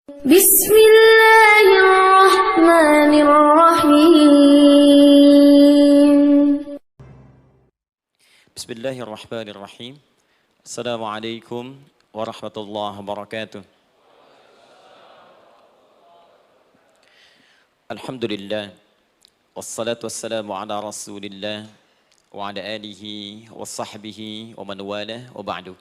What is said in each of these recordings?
Bismillahirrahmanirrahim. Bismillahirrahmanirrahim. Assalamualaikum warahmatullahi wabarakatuh. Alhamdulillah. Wassalatu wassalamu ala rasulillah wa ala alihi wa sahbihi wa man walah wa ba'du.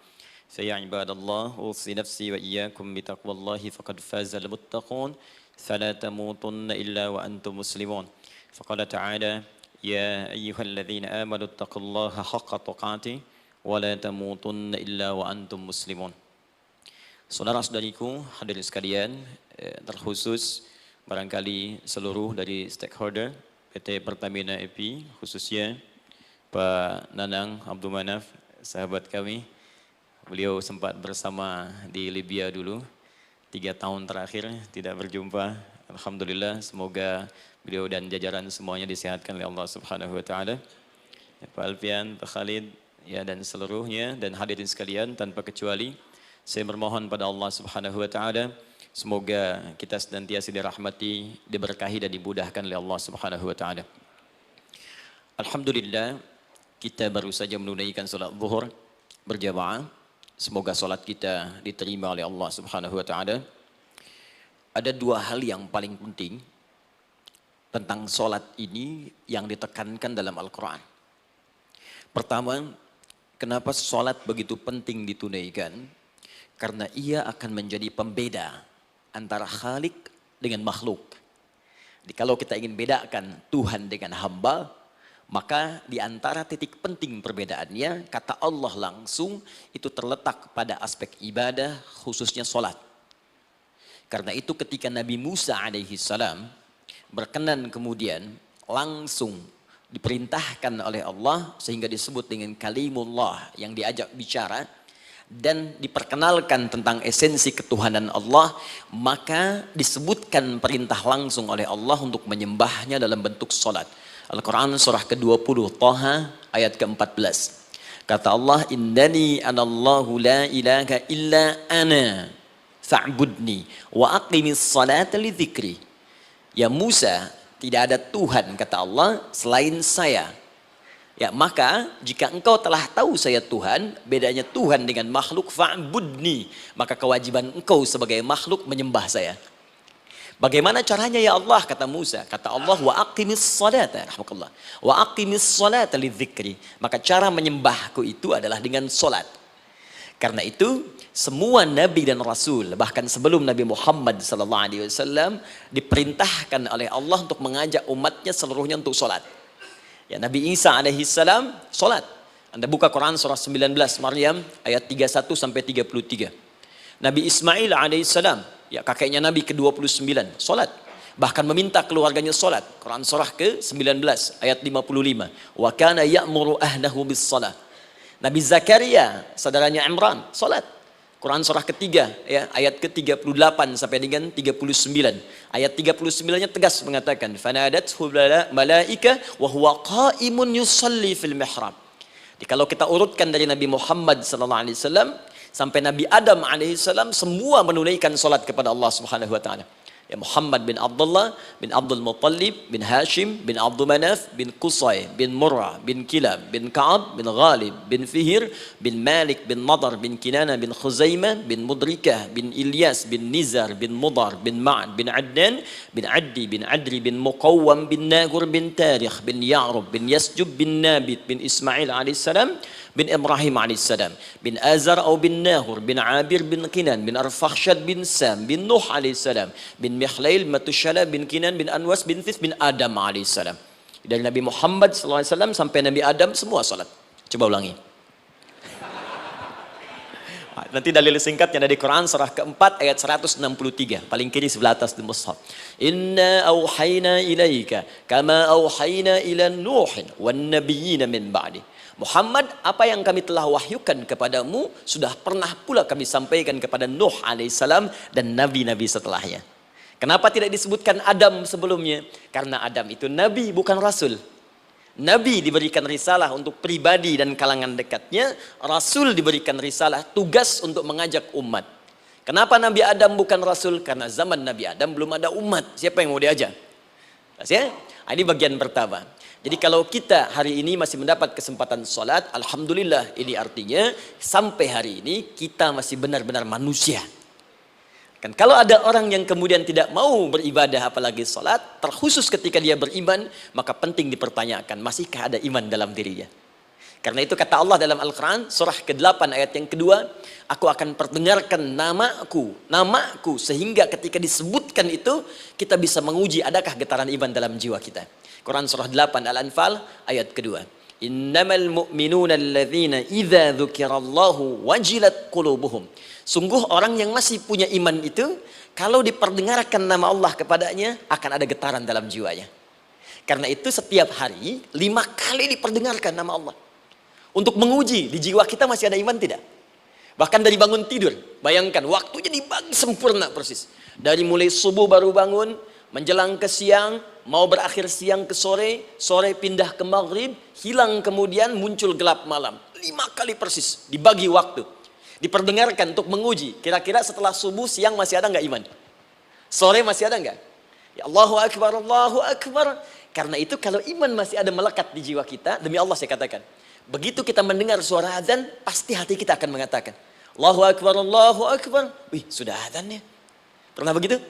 Saya ibadallah, usi nafsi wa iyyakum bitaqwallahi faqad fazal muttaqun, fala tamutunna illa wa antum muslimun. Faqala ta'ala, ya ayyuhalladzina amanu taqullaha haqqa tuqatih wa la tamutunna illa wa antum muslimun. Saudara-saudariku hadirin sekalian, terkhusus barangkali seluruh dari stakeholder PT Pertamina EP, khususnya Pak Nanang Abdul Manaf, sahabat kami. Beliau sempat bersama di Libya dulu, 3 tahun terakhir tidak berjumpa. Alhamdulillah, semoga beliau dan jajaran semuanya disehatkan oleh Allah Subhanahu wa taala. Pak Alfian, Pak Khalid, ya, dan seluruhnya dan hadirin sekalian tanpa kecuali, saya bermohon pada Allah Subhanahu wa taala semoga kita senantiasa dirahmati, diberkahi dan dimudahkan oleh Allah Subhanahu wa taala. Alhamdulillah, kita baru saja menunaikan salat zuhur berjamaah. Semoga salat kita diterima oleh Allah Subhanahu wa taala. Ada 2 hal yang paling penting tentang salat ini yang ditekankan dalam Al-Qur'an. Pertama, kenapa salat begitu penting ditunaikan? Karena ia akan menjadi pembeda antara Khalik dengan makhluk. Jadi kalau kita ingin bedakan Tuhan dengan hamba, maka di antara titik penting perbedaannya, kata Allah langsung itu terletak pada aspek ibadah, khususnya sholat. Karena itu ketika Nabi Musa alaihi salam berkenan kemudian langsung diperintahkan oleh Allah sehingga disebut dengan kalimullah yang diajak bicara dan diperkenalkan tentang esensi ketuhanan Allah, maka disebutkan perintah langsung oleh Allah untuk menyembahnya dalam bentuk sholat. Al-Quran surah ke-20 Taha ayat ke-14. Kata Allah, innani anallahu la ilaha illa ana fa'budni wa aqimis salata li dzikri. Ya Musa, tidak ada Tuhan kata Allah selain saya. Ya, maka jika engkau telah tahu saya Tuhan, bedanya Tuhan dengan makhluk, fa'budni, maka kewajiban engkau sebagai makhluk menyembah saya. Bagaimana caranya ya Allah, kata Musa? Kata Allah, wa aqimis salata, rahmatullah, wa aqimis salata lidzikri. Maka cara menyembahku itu adalah dengan solat. Karena itu semua nabi dan rasul, bahkan sebelum Nabi Muhammad SAW, diperintahkan oleh Allah untuk mengajak umatnya seluruhnya untuk solat. Ya, Nabi Isa alaihissalam solat. Anda buka Quran surah 19 Maryam ayat 31 sampai 33. Nabi Ismail alaihissalam, ya kakeknya Nabi ke-29, solat. Bahkan meminta keluarganya solat. Quran surah ke-19 ayat 55. Wa kana ya'muru ahlahu bis salah. Nabi Zakaria, saudaranya Imran, solat. Quran surah ketiga, ya, ayat ke-38 sampai dengan 39. Ayat 39-nya tegas mengatakan, fanadathu malaika wa huwa qa'imun yusalli fil mihrab. Jadi kalau kita urutkan dari Nabi Muhammad SAW sampai Nabi Adam alaihissalam, semua menunaikan salat kepada Allah Subhanahu wa taala. Ya, Muhammad bin Abdullah bin Abdul Muttalib bin Hashim bin Abdul Manaf bin Qusay bin Murrah bin Kilab bin Ka'ab bin Ghalib bin Fihir bin Malik bin Nadar bin Kinana bin Khuzaimah bin Mudrikah bin Ilyas bin Nizar bin Mudar bin Ma'ad bin Adnan bin Addi bin Adri bin Muqawwam bin Nagur bin Tarikh bin Ya'rub bin Yasjub bin Nabit bin Ismail alaihissalam bin Ibrahim alaihissalam bin Azar atau bin Nahur bin Abir bin Kinan bin Arfakhshad bin Sam bin Nuh alaihissalam bin Mihlail Matushala bin Kinan bin Anwas bin Thith bin Adam alaihissalam. Dari Nabi Muhammad SAW sampai Nabi Adam semua salat. Coba ulangi. Nanti dalil singkatnya dari Quran surah keempat ayat 163, paling kiri sebelah atas di mushaf. Inna auhayna ilaika kama auhayna ila Nuhin wan nabiyyin min ba'di. Muhammad, apa yang kami telah wahyukan kepadamu sudah pernah pula kami sampaikan kepada Nuh alaihissalam dan nabi-nabi setelahnya. Kenapa tidak disebutkan Adam sebelumnya? Karena Adam itu nabi bukan rasul. Nabi diberikan risalah untuk pribadi dan kalangan dekatnya, Rasul diberikan risalah tugas untuk mengajak umat. Kenapa Nabi Adam bukan Rasul? Karena zaman Nabi Adam belum ada umat. Siapa yang mau diajar? Ya? Ini bagian pertama. Jadi kalau kita hari ini masih mendapat kesempatan sholat, alhamdulillah, ini artinya sampai hari ini kita masih benar-benar manusia. Kan kalau ada orang yang kemudian tidak mau beribadah apalagi sholat, terkhusus ketika dia beriman, maka penting dipertanyakan, masihkah ada iman dalam dirinya? Karena itu kata Allah dalam Al-Quran, surah ke-8 ayat yang kedua, aku akan perdengarkan namaku, sehingga ketika disebutkan itu, kita bisa menguji adakah getaran iman dalam jiwa kita. Quran surah 8 Al-Anfal ayat kedua. Innamal mu'minuna alladzina idza dzukirallahu wajilat qulubuhum. Sungguh orang yang masih punya iman itu, kalau diperdengarkan nama Allah kepadanya, akan ada getaran dalam jiwanya. Karena itu setiap hari 5 kali diperdengarkan nama Allah. Untuk menguji di jiwa kita masih ada iman tidak? Bahkan dari bangun tidur, bayangkan waktunya dibagi sempurna persis. Dari mulai subuh baru bangun, menjelang ke siang, mau berakhir siang ke sore, sore pindah ke maghrib, hilang kemudian muncul gelap malam. 5 kali persis dibagi waktu. Diperdengarkan untuk menguji. Kira-kira setelah subuh siang masih ada nggak iman? Sore masih ada nggak? Ya Allahu Akbar, Allahu Akbar. Karena itu kalau iman masih ada melekat di jiwa kita, demi Allah saya katakan, begitu kita mendengar suara azan, pasti hati kita akan mengatakan, Allahu Akbar, Allahu Akbar. Wih, sudah azan ya? Pernah begitu?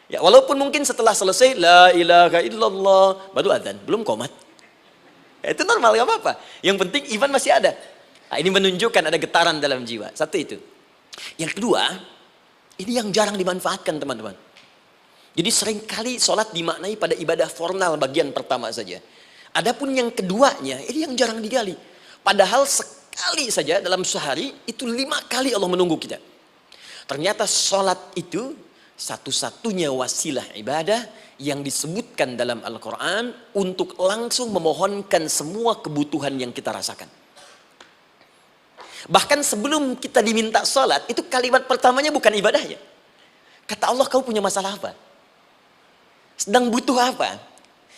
Ya, walaupun mungkin setelah selesai, La ilaha illallah, baru azan, belum qomat. Ya, itu normal, gak apa-apa. Yang penting iman masih ada. Nah, ini menunjukkan ada getaran dalam jiwa. Satu itu. Yang kedua, ini yang jarang dimanfaatkan teman-teman. Jadi seringkali sholat dimaknai pada ibadah formal bagian pertama saja. Adapun yang keduanya, ini yang jarang digali. Padahal sekali saja dalam sehari, itu 5 kali Allah menunggu kita. Ternyata sholat itu satu-satunya wasilah ibadah yang disebutkan dalam Al-Quran untuk langsung memohonkan semua kebutuhan yang kita rasakan. Bahkan sebelum kita diminta sholat, itu kalimat pertamanya bukan ibadahnya. Kata Allah, kau punya masalah apa? Sedang butuh apa?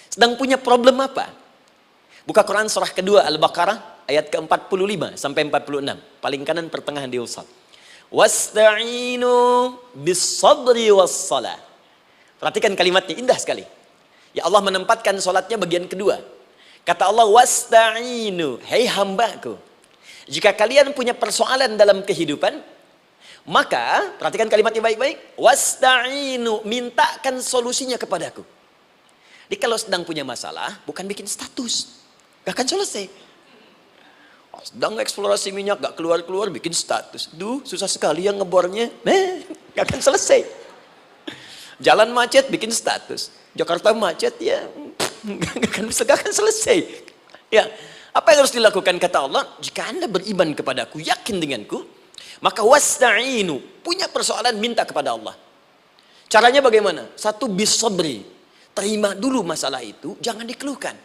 Sedang punya problem apa? Buka Quran surah kedua Al-Baqarah ayat ke-45 sampai 46. Paling kanan pertengahan di usal. Wasta'inu bis-sabri was-salah. Perhatikan kalimatnya, indah sekali. Ya Allah menempatkan sholatnya bagian kedua. Kata Allah, wasta'inu, hei hambaku, jika kalian punya persoalan dalam kehidupan, maka, perhatikan kalimatnya baik-baik, wasta'inu, mintakan solusinya kepadaku. Jadi kalau sedang punya masalah, bukan bikin status, gak akan selesai. Sedang eksplorasi minyak, gak keluar-keluar, bikin status. Duh, susah sekali yang ngebornya, gak akan selesai. Jalan macet, bikin status. Jakarta macet, ya, gak akan selesai. Ya, apa yang harus dilakukan kata Allah? Jika Anda beriman kepadaku, yakin denganku, maka wasta'inu, punya persoalan minta kepada Allah. Caranya bagaimana? Satu, bisabri, terima dulu masalah itu, jangan dikeluhkan.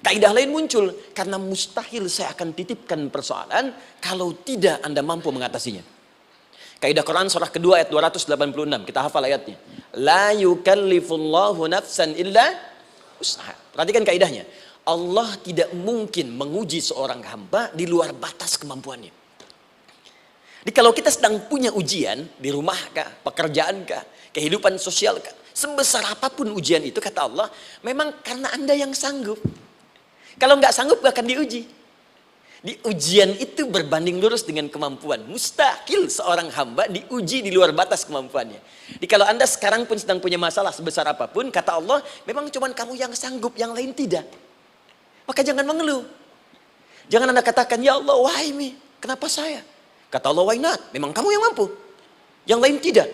Kaidah lain muncul, karena mustahil saya akan titipkan persoalan kalau tidak Anda mampu mengatasinya. Kaidah Quran surah kedua ayat 286, kita hafal ayatnya. La yukallifullahu nafsan illa usaha. Perhatikan kaidahnya. Allah tidak mungkin menguji seorang hamba di luar batas kemampuannya. Jadi kalau kita sedang punya ujian di rumah kah, pekerjaan kah, kehidupan sosial kah, sebesar apapun ujian itu kata Allah, memang karena Anda yang sanggup. Kalau nggak sanggup gak akan diuji. Di ujian itu berbanding lurus dengan kemampuan. Mustahil seorang hamba diuji di luar batas kemampuannya. Jadi kalau Anda sekarang pun sedang punya masalah sebesar apapun, kata Allah, memang cuma kamu yang sanggup, yang lain tidak. Maka jangan mengeluh. Jangan Anda katakan, ya Allah, why me? Kenapa saya? Kata Allah, why not? Memang kamu yang mampu. Yang lain tidak.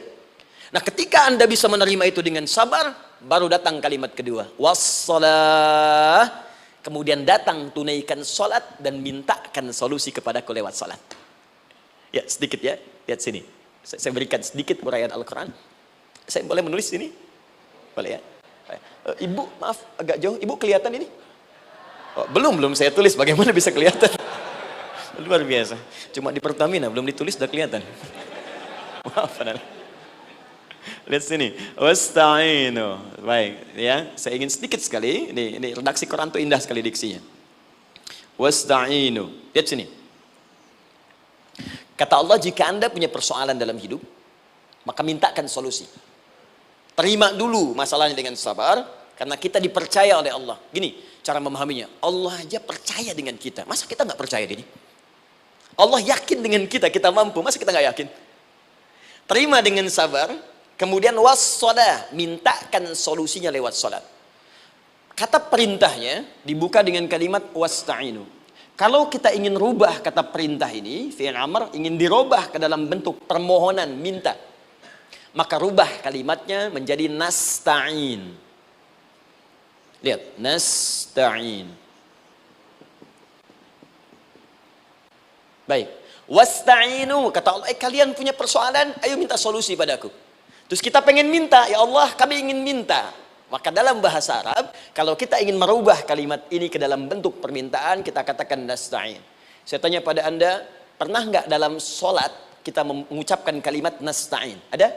Nah, ketika Anda bisa menerima itu dengan sabar, baru datang kalimat kedua. Wassalah. Kemudian datang tunaikan sholat dan mintakan solusi kepadaku lewat sholat. Ya, sedikit ya. Lihat sini. Saya berikan sedikit uraian Al-Quran. Saya boleh menulis sini? Boleh ya? Ibu, maaf, agak jauh. Ibu kelihatan ini? Oh, belum saya tulis, bagaimana bisa kelihatan? Luar biasa. Cuma di Pertamina belum ditulis udah kelihatan. Maaf. Lihat sini. Wasta'inu. Baik, ya. Saya ingin sedikit sekali. Ini redaksi Quran itu indah sekali diksinya. Wasta'inu. Lihat sini. Kata Allah, jika Anda punya persoalan dalam hidup, Maka mintakan solusi. Terima dulu masalahnya dengan sabar, karena kita dipercaya oleh Allah. Gini cara memahaminya, Allah aja percaya dengan kita. Masa kita nggak percaya diri? Allah yakin dengan kita, kita mampu. Masa kita nggak yakin? Terima dengan sabar, kemudian wassalah, mintakan solusinya lewat salat. Kata perintahnya dibuka dengan kalimat wasta'inu. Kalau kita ingin rubah kata perintah ini, fi'il amr, ingin dirubah ke dalam bentuk permohonan, minta, maka rubah kalimatnya menjadi nasta'in. Lihat, nasta'in. Baik, wasta'inu, kata Allah, kalian punya persoalan, ayo minta solusi padaku. Terus kita pengen minta, ya Allah kami ingin minta. Maka dalam bahasa Arab, kalau kita ingin merubah kalimat ini ke dalam bentuk permintaan, kita katakan nasta'in. Saya tanya pada Anda, pernah nggak dalam sholat kita mengucapkan kalimat nasta'in? Ada?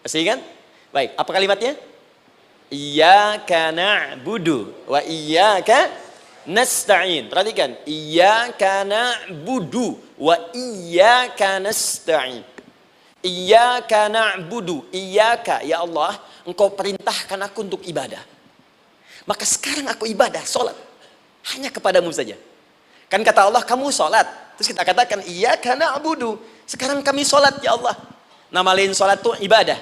Masih ingat? Baik, apa kalimatnya? Iyyaka na'budu wa iyyaka nasta'in. Perhatikan, iyyaka na'budu wa iyyaka nasta'in. Iyyaka na'budu, iyyaka, ya Allah, Engkau perintahkan aku untuk ibadah. Maka sekarang aku ibadah, sholat. Hanya kepadamu saja. Kan kata Allah, kamu sholat. Terus kita katakan, iyyaka na'budu. Sekarang kami sholat, ya Allah. Nama lain sholat itu ibadah.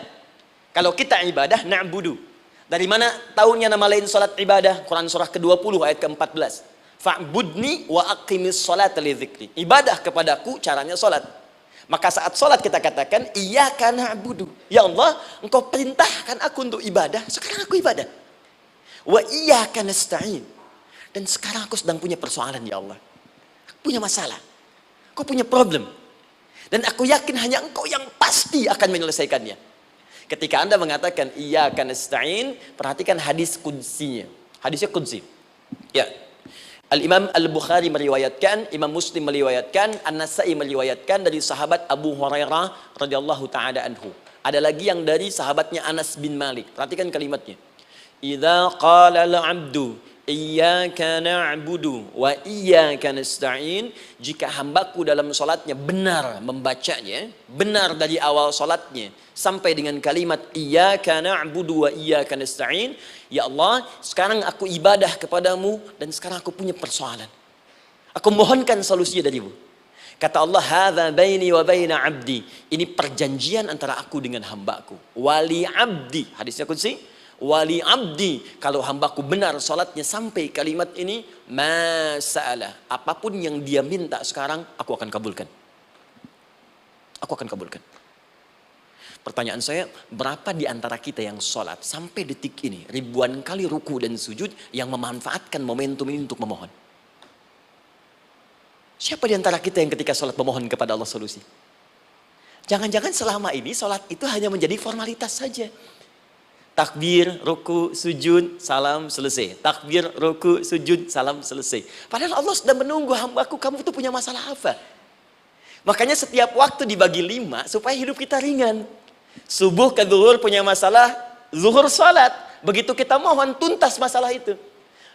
Kalau kita ibadah, na'budu. Dari mana tahunnya nama lain sholat ibadah? Quran surah ke-20 ayat ke-14. Fa'budni wa aqimis sholat li dzikri. Ibadah kepadaku, caranya sholat. Maka saat sholat kita katakan, iyyaka na'budu. Ya Allah, Engkau perintahkan aku untuk ibadah. Sekarang aku ibadah. Wa iyyaka nasta'in. Dan sekarang aku sedang punya persoalan, ya Allah. Aku punya masalah. Aku punya problem. Dan aku yakin hanya Engkau yang pasti akan menyelesaikannya. Ketika Anda mengatakan, iyyaka nasta'in, perhatikan hadis qudsinya. Hadisnya qudsi. Ya. Al-Imam Al-Bukhari meriwayatkan, Imam Muslim meriwayatkan, An-Nasai meriwayatkan dari sahabat Abu Hurairah radhiyallahu taala anhu. Ada lagi yang dari sahabatnya Anas bin Malik. Perhatikan kalimatnya. Idza qala al-'abdu iyyaka na'budu wa iyyaka nasta'in, jika hambaku dalam salatnya benar membacanya, benar dari awal salatnya sampai dengan kalimat iyyaka na'budu wa iyyaka nasta'in, ya Allah, sekarang aku ibadah kepadamu dan sekarang aku punya persoalan. Aku mohonkan solusinya darimu. Kata Allah, hadza baini wa baina 'abdi. Ini perjanjian antara aku dengan hambaku. Wali 'abdi, hadisnya qudsi. Wali 'abdi, kalau hambaku benar salatnya sampai kalimat ini, masa'alah, apapun yang dia minta sekarang aku akan kabulkan. Aku akan kabulkan. Pertanyaan saya, berapa di antara kita yang sholat sampai detik ini ribuan kali ruku dan sujud yang memanfaatkan momentum ini untuk memohon? Siapa di antara kita yang ketika sholat memohon kepada Allah solusi? Jangan-jangan selama ini sholat itu hanya menjadi formalitas saja. Takbir, ruku, sujud, salam, selesai. Takbir, ruku, sujud, salam, selesai. Padahal Allah sudah menunggu hambaku, kamu tuh punya masalah apa? Makanya setiap waktu dibagi 5 supaya hidup kita ringan. Subuh ke zuhur punya masalah, zuhur salat. Begitu kita mohon, tuntas masalah itu.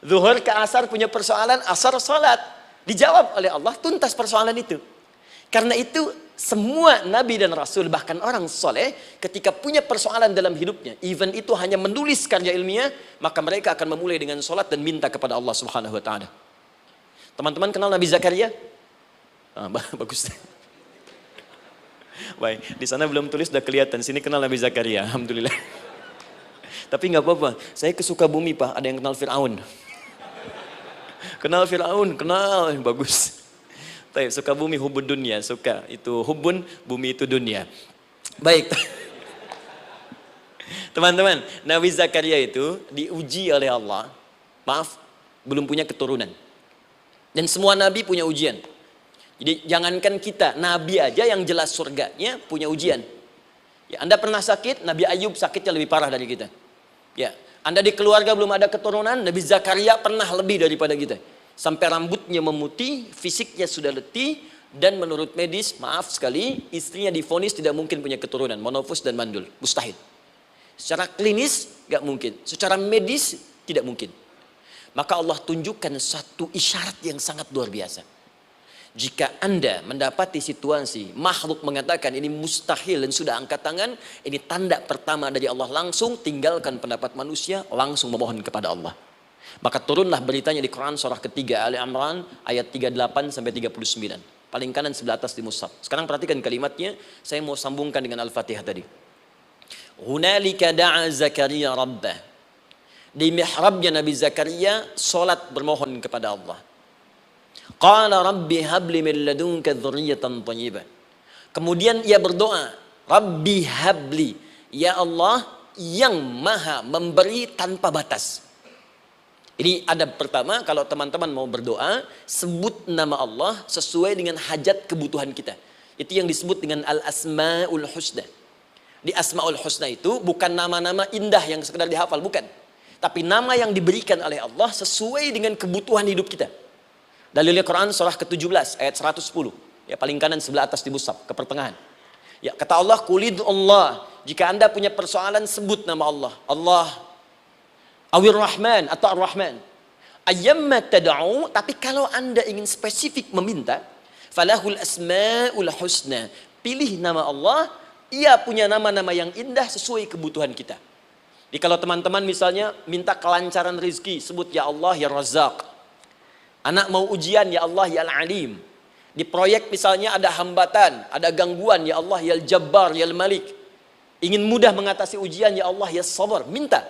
Zuhur ke asar punya persoalan, asar salat. Dijawab oleh Allah, tuntas persoalan itu. Karena itu semua nabi dan rasul, bahkan orang soleh, ketika punya persoalan dalam hidupnya, even itu hanya menulis karya ilmiah, maka mereka akan memulai dengan sholat dan minta kepada Allah Subhanahu Wa Taala. Teman-teman kenal Nabi Zakaria? Bagus. Baik, di sana belum tulis, sudah kelihatan. Sini kenal Nabi Zakaria, alhamdulillah. Tapi nggak apa-apa. Saya ke Sukabumi, Pak. Ada yang kenal Fir'aun? Kenal Fir'aun, kenal, bagus. Sukabumi hubun dunia, suka itu hubun, bumi itu dunia. Baik. Teman-teman, Nabi Zakaria itu diuji oleh Allah. Maaf, belum punya keturunan. Dan semua nabi punya ujian. Jadi jangankan kita, nabi aja yang jelas surganya punya ujian. Ya, Anda pernah sakit, Nabi Ayub sakitnya lebih parah dari kita. Ya, Anda di keluarga belum ada keturunan, Nabi Zakaria pernah lebih daripada kita. Sampai rambutnya memutih, fisiknya sudah letih, dan menurut medis, maaf sekali, istrinya divonis tidak mungkin punya keturunan, monofus dan mandul, mustahil. Secara klinis gak mungkin, secara medis tidak mungkin. Maka Allah tunjukkan satu isyarat yang sangat luar biasa. Jika Anda mendapati situasi makhluk mengatakan ini mustahil dan sudah angkat tangan, ini tanda pertama dari Allah, langsung tinggalkan pendapat manusia, langsung memohon kepada Allah. Maka turunlah beritanya di Quran surah ketiga Ali Imran ayat 38 sampai 39. Paling kanan sebelah atas di mushaf. Sekarang perhatikan kalimatnya, saya mau sambungkan dengan Al-Fatihah tadi. Hunalika da'a Zakaria rabbah. Di mihrabnya Nabi Zakaria salat bermohon kepada Allah. Qala rabbi habli min ladunka dzurriyyatan thayyibah. Kemudian ia berdoa, Rabbi habli, ya Allah yang maha memberi tanpa batas. Ini adab pertama, kalau teman-teman mau berdoa, sebut nama Allah sesuai dengan hajat kebutuhan kita. Itu yang disebut dengan al-asma'ul husna. Di asma'ul husna itu bukan nama-nama indah yang sekedar dihafal, bukan. Tapi nama yang diberikan oleh Allah sesuai dengan kebutuhan hidup kita. Dalilnya Quran surah ke-17 ayat 110. Ya, paling kanan sebelah atas di mushaf, ke pertengahan. Ya, kata Allah, "Qulid Allah." Jika Anda punya persoalan, sebut nama Allah. Allah, Awir Rahman atau Ar-Rahman. Ayyamma tad'u, tapi kalau Anda ingin spesifik meminta, falahul asmaul husna. Pilih nama Allah, ia punya nama-nama yang indah sesuai kebutuhan kita. Jadi kalau teman-teman misalnya minta kelancaran rezeki, sebut ya Allah ya Razzaq. Anak mau ujian, ya Allah ya Al-Alim. Di proyek misalnya ada hambatan, ada gangguan, ya Allah ya Al-Jabbar, ya Al-Malik. Ingin mudah mengatasi ujian, ya Allah ya Sabar. Minta.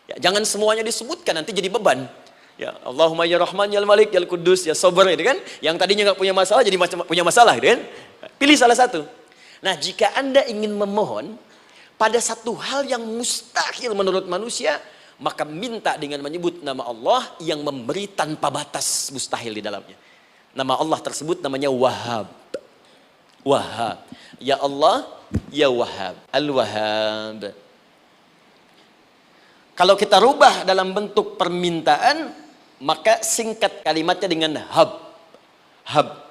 Ya, jangan semuanya disebutkan, nanti jadi beban. Ya, Allahumma ya Rahman, ya Al-Malik, ya Al-Quddus, ya Sabar, gitu kan? Yang tadinya nggak punya masalah, jadi punya masalah, gitu kan? Pilih salah satu. Nah, jika Anda ingin memohon pada satu hal yang mustahil menurut manusia, maka minta dengan menyebut nama Allah yang memberi tanpa batas, mustahil di dalamnya. Nama Allah tersebut namanya Wahhab. Wahhab. Ya Allah, ya Wahhab. Al-Wahhab. Kalau kita rubah dalam bentuk permintaan, maka singkat kalimatnya dengan hab. Hab.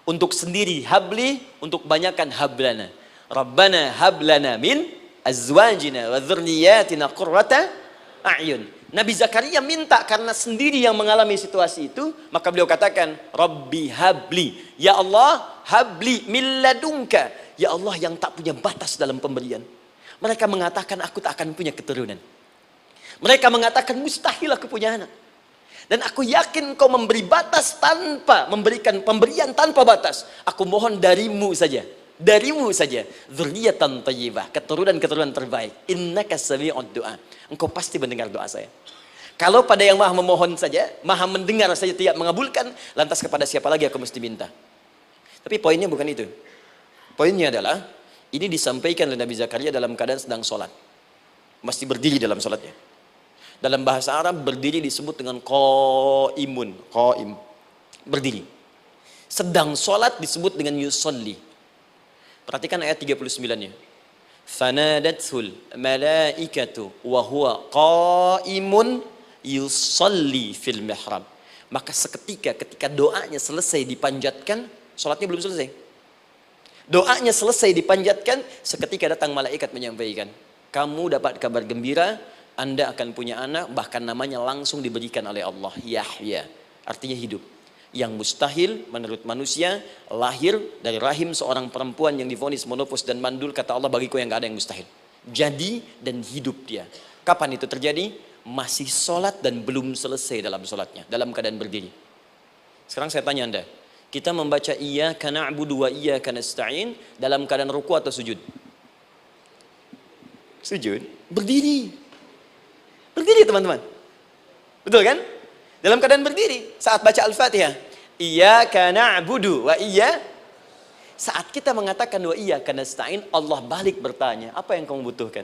Untuk sendiri habli, untuk banyakkan hablana. Rabbana hablana min azwajina wa dzurriyyatina qurrata a'yun. Nabi Zakaria minta karena sendiri yang mengalami situasi itu, maka beliau katakan, Rabbi habli, ya Allah habli min ladunka, ya Allah yang tak punya batas dalam pemberian. Mereka mengatakan aku tak akan punya keturunan. Mereka mengatakan mustahil aku punya anak. Dan aku yakin kau memberi batas tanpa memberikan pemberian tanpa batas. Aku mohon darimu saja. Darimu saja, dzurriyyatan thayyibah, keturunan-keturunan terbaik. Innaka sami'ud du'a. Engkau pasti mendengar doa saya. Kalau pada yang maha memohon saja, maha mendengar saja tidak mengabulkan, lantas kepada siapa lagi aku mesti minta? Tapi poinnya bukan itu. Poinnya adalah, ini disampaikan oleh Nabi Zakaria dalam keadaan sedang sholat. Mesti berdiri dalam sholatnya. Dalam bahasa Arab, berdiri disebut dengan qaimun. Qaim. Berdiri. Sedang sholat disebut dengan yusolli. Perhatikan ayat 39-nya. Fanadathul malaikatu wa huwa qaimun yusalli fil mihrab. Maka seketika ketika doanya selesai dipanjatkan, sholatnya belum selesai. Doanya selesai dipanjatkan, seketika datang malaikat menyampaikan, kamu dapat kabar gembira, Anda akan punya anak, bahkan namanya langsung diberikan oleh Allah, Yahya. Artinya hidup. Yang mustahil menurut manusia, lahir dari rahim seorang perempuan yang divonis monopos dan mandul, kata Allah, bagiku yang gak ada yang mustahil. Jadi dan hidup dia. Kapan itu terjadi? Masih sholat dan belum selesai dalam sholatnya, dalam keadaan berdiri. Sekarang saya tanya Anda, kita membaca iyyaka na'budu wa iyyaka nasta'in dalam keadaan ruku atau sujud? Sujud. Berdiri. Berdiri teman-teman. Betul kan? Dalam keadaan berdiri saat baca Al-Fatihah. Iyyaka na'budu wa saat kita mengatakan wa iyyaka nasta'in, Allah balik bertanya, apa yang kamu butuhkan?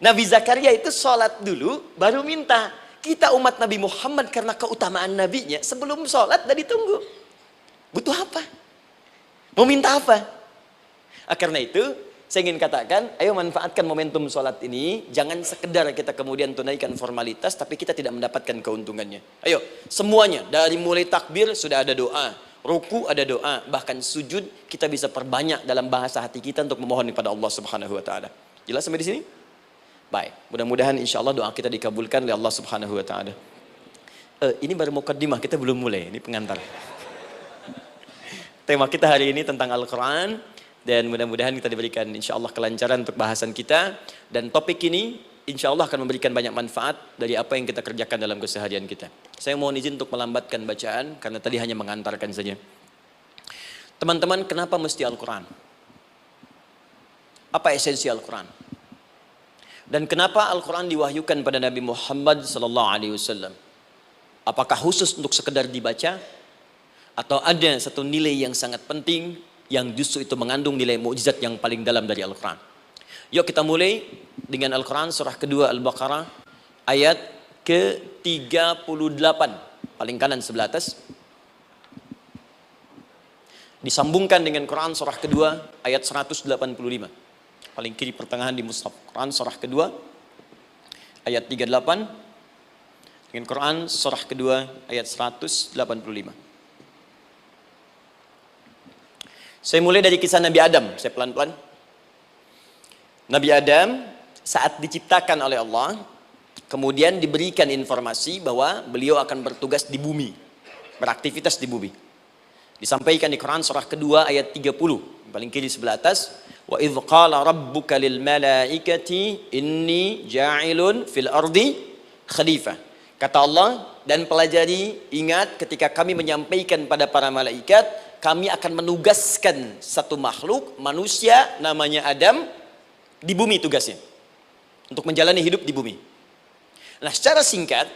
Nabi Zakaria itu sholat dulu baru minta. Kita umat Nabi Muhammad karena keutamaan nabinya, sebelum sholat udah ditunggu. Butuh apa? Mau minta apa? Karena itu saya ingin katakan, ayo manfaatkan momentum sholat ini. Jangan sekedar kita kemudian tunaikan formalitas, tapi kita tidak mendapatkan keuntungannya. Ayo, semuanya. Dari mulai takbir sudah ada doa. Ruku ada doa. Bahkan sujud kita bisa perbanyak dalam bahasa hati kita untuk memohon kepada Allah Subhanahu Wa Taala. Jelas sampai di sini? Baik. Mudah-mudahan insya Allah doa kita dikabulkan oleh Allah Subhanahu Wa Taala. Ini baru mukaddimah, kita belum mulai, ini pengantar. Tema kita hari ini tentang Al-Quran, dan mudah-mudahan kita diberikan insya Allah kelancaran untuk bahasan kita. Dan topik ini insya Allah akan memberikan banyak manfaat dari apa yang kita kerjakan dalam keseharian kita. Saya mohon izin untuk melambatkan bacaan, karena tadi hanya mengantarkan saja. Teman-teman, kenapa mesti Al-Quran? Apa esensi Al-Quran? Dan kenapa Al-Quran diwahyukan pada Nabi Muhammad SAW? Apakah khusus untuk sekedar dibaca? Atau ada satu nilai yang sangat penting yang justru itu mengandung nilai mukjizat yang paling dalam dari Al-Quran? Yuk kita mulai dengan Al-Quran surah kedua Al-Baqarah ayat ke-38. Paling kanan sebelah atas. Disambungkan dengan Quran surah kedua ayat 185. Paling kiri pertengahan di mushaf. Quran surah kedua ayat 38. Dengan Quran surah kedua ayat 185. Saya mulai dari kisah Nabi Adam. Saya pelan-pelan. Nabi Adam saat diciptakan oleh Allah, kemudian diberikan informasi bahwa beliau akan bertugas di bumi, beraktivitas di bumi. Disampaikan di Quran surah kedua ayat 30, paling kiri sebelah atas. Wa idh qala rabbuka lil malaikati inni ja'ilun fil ardi khalifah. Kata Allah, dan pelajari, ingat ketika kami menyampaikan pada para malaikat, kami akan menugaskan satu makhluk, manusia namanya Adam, di bumi tugasnya. Untuk menjalani hidup di bumi. Nah, secara singkat,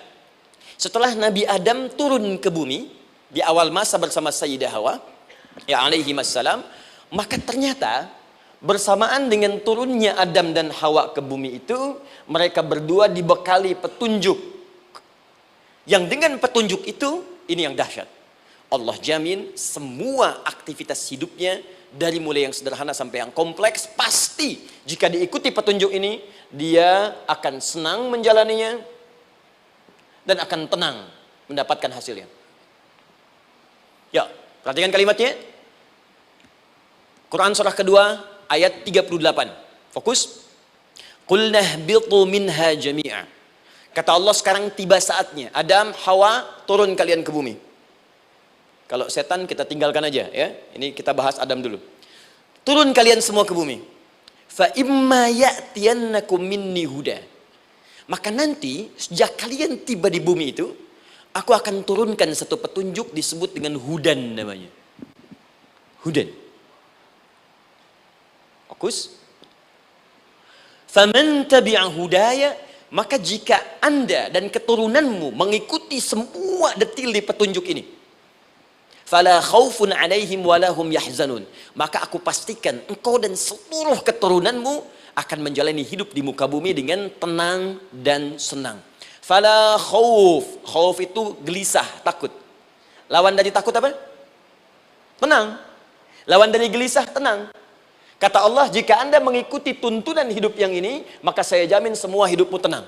setelah Nabi Adam turun ke bumi, di awal masa bersama Sayyidah Hawa, ya alaihi wassalam, maka ternyata bersamaan dengan turunnya Adam dan Hawa ke bumi itu, mereka berdua dibekali petunjuk. Yang dengan petunjuk itu, ini yang dahsyat. Allah jamin semua aktivitas hidupnya, dari mulai yang sederhana sampai yang kompleks, pasti jika diikuti petunjuk ini, dia akan senang menjalaninya, dan akan tenang mendapatkan hasilnya. Ya, perhatikan kalimatnya. Quran surah kedua ayat 38. Fokus. Qul nahbitu minha jami'a. Kata Allah, sekarang tiba saatnya. Adam, Hawa, turun kalian ke bumi. Kalau setan kita tinggalkan aja ya. Ini kita bahas Adam dulu. Turun kalian semua ke bumi. Fa imma ya'tiyannakum minni huda. Maka nanti sejak kalian tiba di bumi itu, aku akan turunkan satu petunjuk disebut dengan hudan namanya. Hudan. Fokus. Faman tabi'a hudaya, maka jika Anda dan keturunanmu mengikuti semua detil di petunjuk ini, fala khaufun alaihim walahum yahzanun, maka aku pastikan engkau dan seluruh keturunanmu akan menjalani hidup di muka bumi dengan tenang dan senang. Fala khauf, khauf itu gelisah, takut. Lawan dari takut apa? Tenang. Lawan dari gelisah, tenang. Kata Allah, jika Anda mengikuti tuntunan hidup yang ini, maka saya jamin semua hidupmu tenang.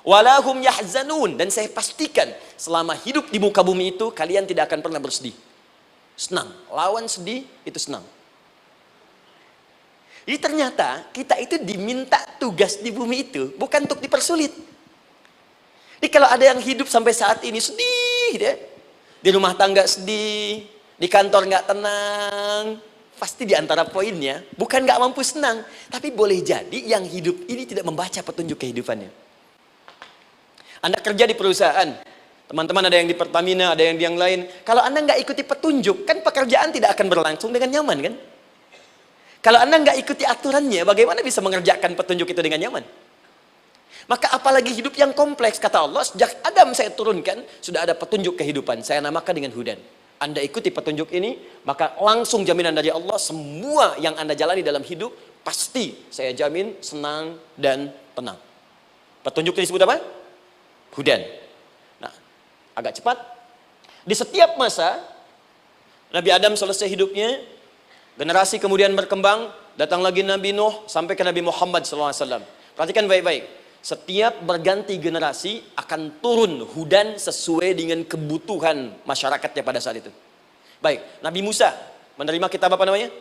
Walahum yahzanun, dan saya pastikan selama hidup di muka bumi itu, kalian tidak akan pernah bersedih. Senang. Lawan sedih, itu senang. Jadi ternyata kita itu diminta tugas di bumi itu, bukan untuk dipersulit. Jadi kalau ada yang hidup sampai saat ini sedih, ya, di rumah tangga sedih, di kantor nggak tenang, pasti di antara poinnya, bukan nggak mampu senang, tapi boleh jadi yang hidup ini tidak membaca petunjuk kehidupannya. Anda kerja di perusahaan, teman-teman ada yang di Pertamina, ada yang di yang lain. Kalau Anda nggak ikuti petunjuk, kan pekerjaan tidak akan berlangsung dengan nyaman, kan? Kalau Anda nggak ikuti aturannya, bagaimana bisa mengerjakan petunjuk itu dengan nyaman? Maka apalagi hidup yang kompleks, kata Allah, sejak Adam saya turunkan, sudah ada petunjuk kehidupan, saya namakan dengan hudan. Anda ikuti petunjuk ini, maka langsung jaminan dari Allah, semua yang Anda jalani dalam hidup, pasti saya jamin senang dan tenang. Petunjuk ini disebut apa? Hudan. Nah, agak cepat. Di setiap masa, Nabi Adam selesai hidupnya, generasi kemudian berkembang, datang lagi Nabi Nuh, sampai ke Nabi Muhammad SAW. Perhatikan baik-baik. Setiap berganti generasi akan turun hudan sesuai dengan kebutuhan masyarakatnya pada saat itu. Baik, Nabi Musa menerima kitab apa namanya?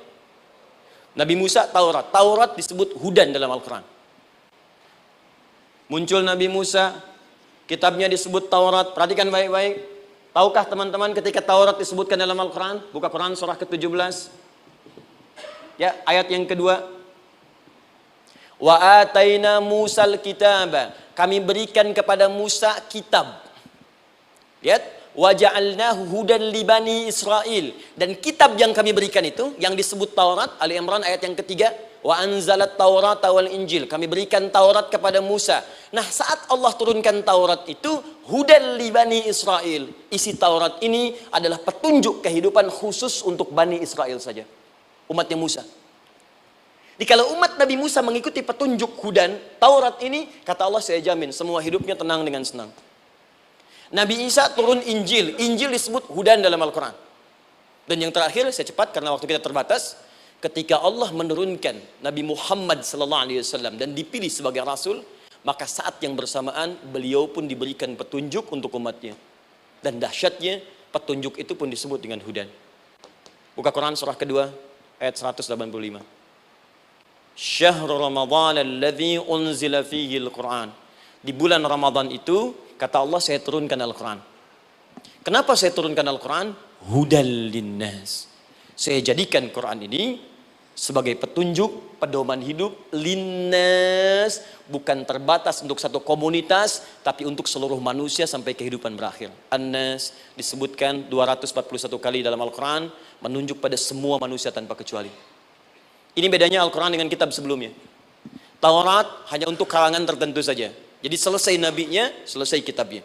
Nabi Musa, Taurat. Taurat disebut hudan dalam Al-Quran. Muncul Nabi Musa, Kitabnya disebut Taurat. Perhatikan baik-baik. Tahukah teman-teman ketika Taurat disebutkan dalam Al-Quran? Buka Quran surah ke-17. Ya, ayat yang kedua. Wa ataina Musal kitaba. Kami berikan kepada Musa kitab. Lihat. Wa ja'alnahu hudan li bani Israel. Dan kitab yang kami berikan itu, yang disebut Taurat, Ali Imran ayat yang ketiga. Wa anzalat Taurata wal Injil. Kami berikan Taurat kepada Musa. Nah, saat Allah turunkan Taurat itu, hudan li bani Israel. Isi Taurat ini adalah petunjuk kehidupan khusus untuk Bani Israel saja. Umatnya Musa. Jadi kalau umat Nabi Musa mengikuti petunjuk hudan, Taurat ini, kata Allah, saya jamin semua hidupnya tenang dengan senang. Nabi Isa turun Injil. Injil disebut hudan dalam Al-Quran. Dan yang terakhir, saya cepat karena waktu kita terbatas. Ketika Allah menurunkan Nabi Muhammad SAW dan dipilih sebagai Rasul, maka saat yang bersamaan beliau pun diberikan petunjuk untuk umatnya. Dan dahsyatnya petunjuk itu pun disebut dengan hudan. Buka Quran surah kedua ayat 185. Syahrul Ramadan alladzi unzila fihi al-Quran. Di bulan Ramadan itu, kata Allah, saya turunkan Al-Quran. Kenapa saya turunkan Al-Quran? Hudal linnas. Saya jadikan Quran ini sebagai petunjuk, pedoman hidup linnas, bukan terbatas untuk satu komunitas, tapi untuk seluruh manusia sampai kehidupan berakhir. An-Nas disebutkan 241 kali dalam Al-Quran, menunjuk pada semua manusia tanpa kecuali. Ini bedanya Al-Quran dengan kitab sebelumnya. Taurat hanya untuk kalangan tertentu saja. Jadi selesai nabinya, selesai kitabnya.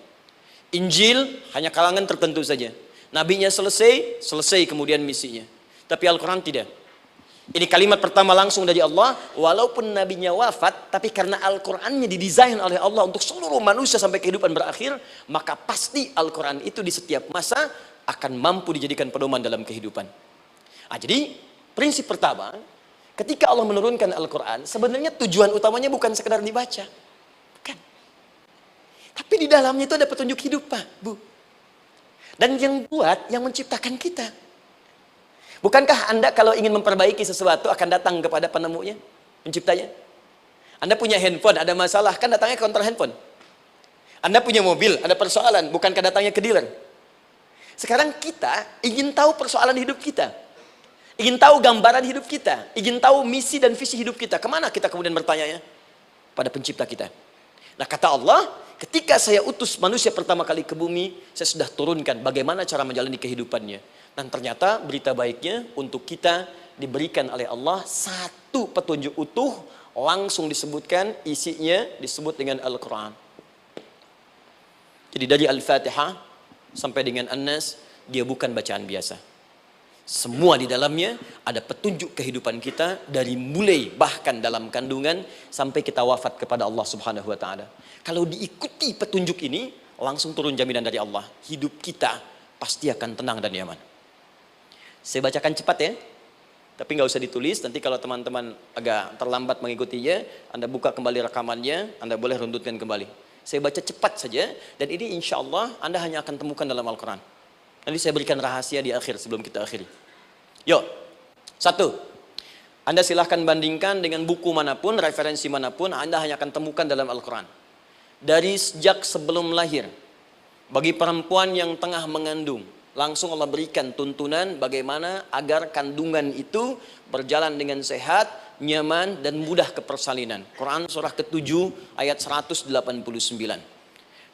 Injil hanya kalangan tertentu saja. Nabinya selesai, selesai kemudian misinya. Tapi Al-Quran tidak. Ini kalimat pertama langsung dari Allah. Walaupun nabinya wafat, tapi karena Al-Qurannya didesain oleh Allah untuk seluruh manusia sampai kehidupan berakhir, maka pasti Al-Quran itu di setiap masa akan mampu dijadikan pedoman dalam kehidupan. Jadi prinsip pertama, ketika Allah menurunkan Al-Quran, sebenarnya tujuan utamanya bukan sekedar dibaca. Tapi di dalamnya itu ada petunjuk hidup, Pak, Bu. Dan yang buat, yang menciptakan kita. Bukankah Anda kalau ingin memperbaiki sesuatu akan datang kepada penemunya, penciptanya? Anda punya handphone, ada masalah, kan datangnya ke counter handphone. Anda punya mobil, ada persoalan, bukankah datangnya ke dealer? Sekarang kita ingin tahu persoalan hidup kita. Ingin tahu gambaran hidup kita. Ingin tahu misi dan visi hidup kita. Kemana kita kemudian bertanya? Pada pencipta kita. Nah, kata Allah, ketika saya utus manusia pertama kali ke bumi, saya sudah turunkan bagaimana cara menjalani kehidupannya. Dan ternyata berita baiknya untuk kita diberikan oleh Allah satu petunjuk utuh, langsung disebutkan, isinya disebut dengan Al-Quran. Jadi dari Al-Fatihah sampai dengan An-Nas, dia bukan bacaan biasa. Semua di dalamnya ada petunjuk kehidupan kita dari mulai bahkan dalam kandungan sampai kita wafat kepada Allah Subhanahu wa taala. Kalau diikuti petunjuk ini, langsung turun jaminan dari Allah. Hidup kita pasti akan tenang dan nyaman. Saya bacakan cepat ya. Tapi nggak usah ditulis, nanti kalau teman-teman agak terlambat mengikutinya, Anda buka kembali rekamannya, Anda boleh runtutkan kembali. Saya baca cepat saja, dan ini insya Allah Anda hanya akan temukan dalam Al-Quran. Nanti saya berikan rahasia di akhir sebelum kita akhiri. Yuk, satu, Anda silahkan bandingkan dengan buku manapun, referensi manapun, Anda hanya akan temukan dalam Al-Quran. Dari sejak sebelum lahir, bagi perempuan yang tengah mengandung, langsung Allah berikan tuntunan bagaimana agar kandungan itu berjalan dengan sehat, nyaman, dan mudah ke persalinan. Quran surah ke-7 ayat 189.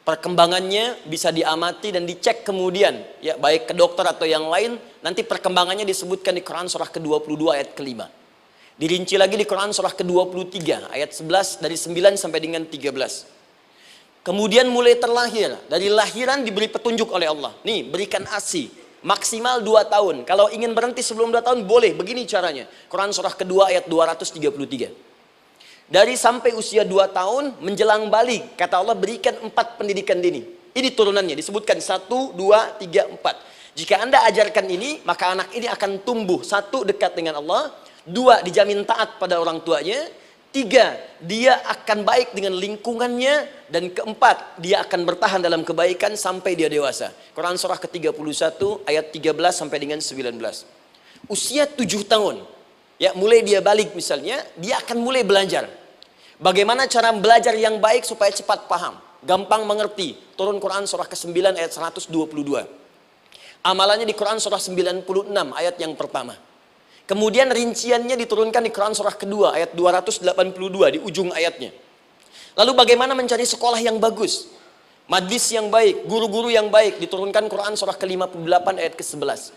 Perkembangannya bisa diamati dan dicek kemudian, ya baik ke dokter atau yang lain. Nanti perkembangannya disebutkan di Quran surah ke-22 ayat ke-5. Dirinci lagi di Quran surah ke-23 ayat 11 dari 9 sampai dengan 13. Kemudian mulai terlahir, dari lahiran diberi petunjuk oleh Allah. Nih, berikan ASI maksimal 2 tahun. Kalau ingin berhenti sebelum 2 tahun boleh, begini caranya. Quran surah ke-2 ayat 233. Dari sampai usia 2 tahun menjelang balik, kata Allah berikan 4 pendidikan dini. Ini turunannya disebutkan 1, 2, 3, 4. Jika Anda ajarkan ini, maka anak ini akan tumbuh. 1, dekat dengan Allah. 2, dijamin taat pada orang tuanya. 3, dia akan baik dengan lingkungannya. Dan 4, dia akan bertahan dalam kebaikan sampai dia dewasa. Quran surah ke-31 ayat 13 sampai dengan 19. Usia 7 tahun. Ya, mulai dia balik misalnya, dia akan mulai belajar. Bagaimana cara belajar yang baik supaya cepat paham. gampang mengerti. Turun Quran surah ke-9 ayat 122. Amalannya di Quran surah 96 ayat yang pertama. Kemudian rinciannya diturunkan di Quran surah kedua ayat 282 di ujung ayatnya. Lalu bagaimana mencari sekolah yang bagus, majlis yang baik, guru-guru yang baik, diturunkan Quran surah ke-58 ayat ke-11.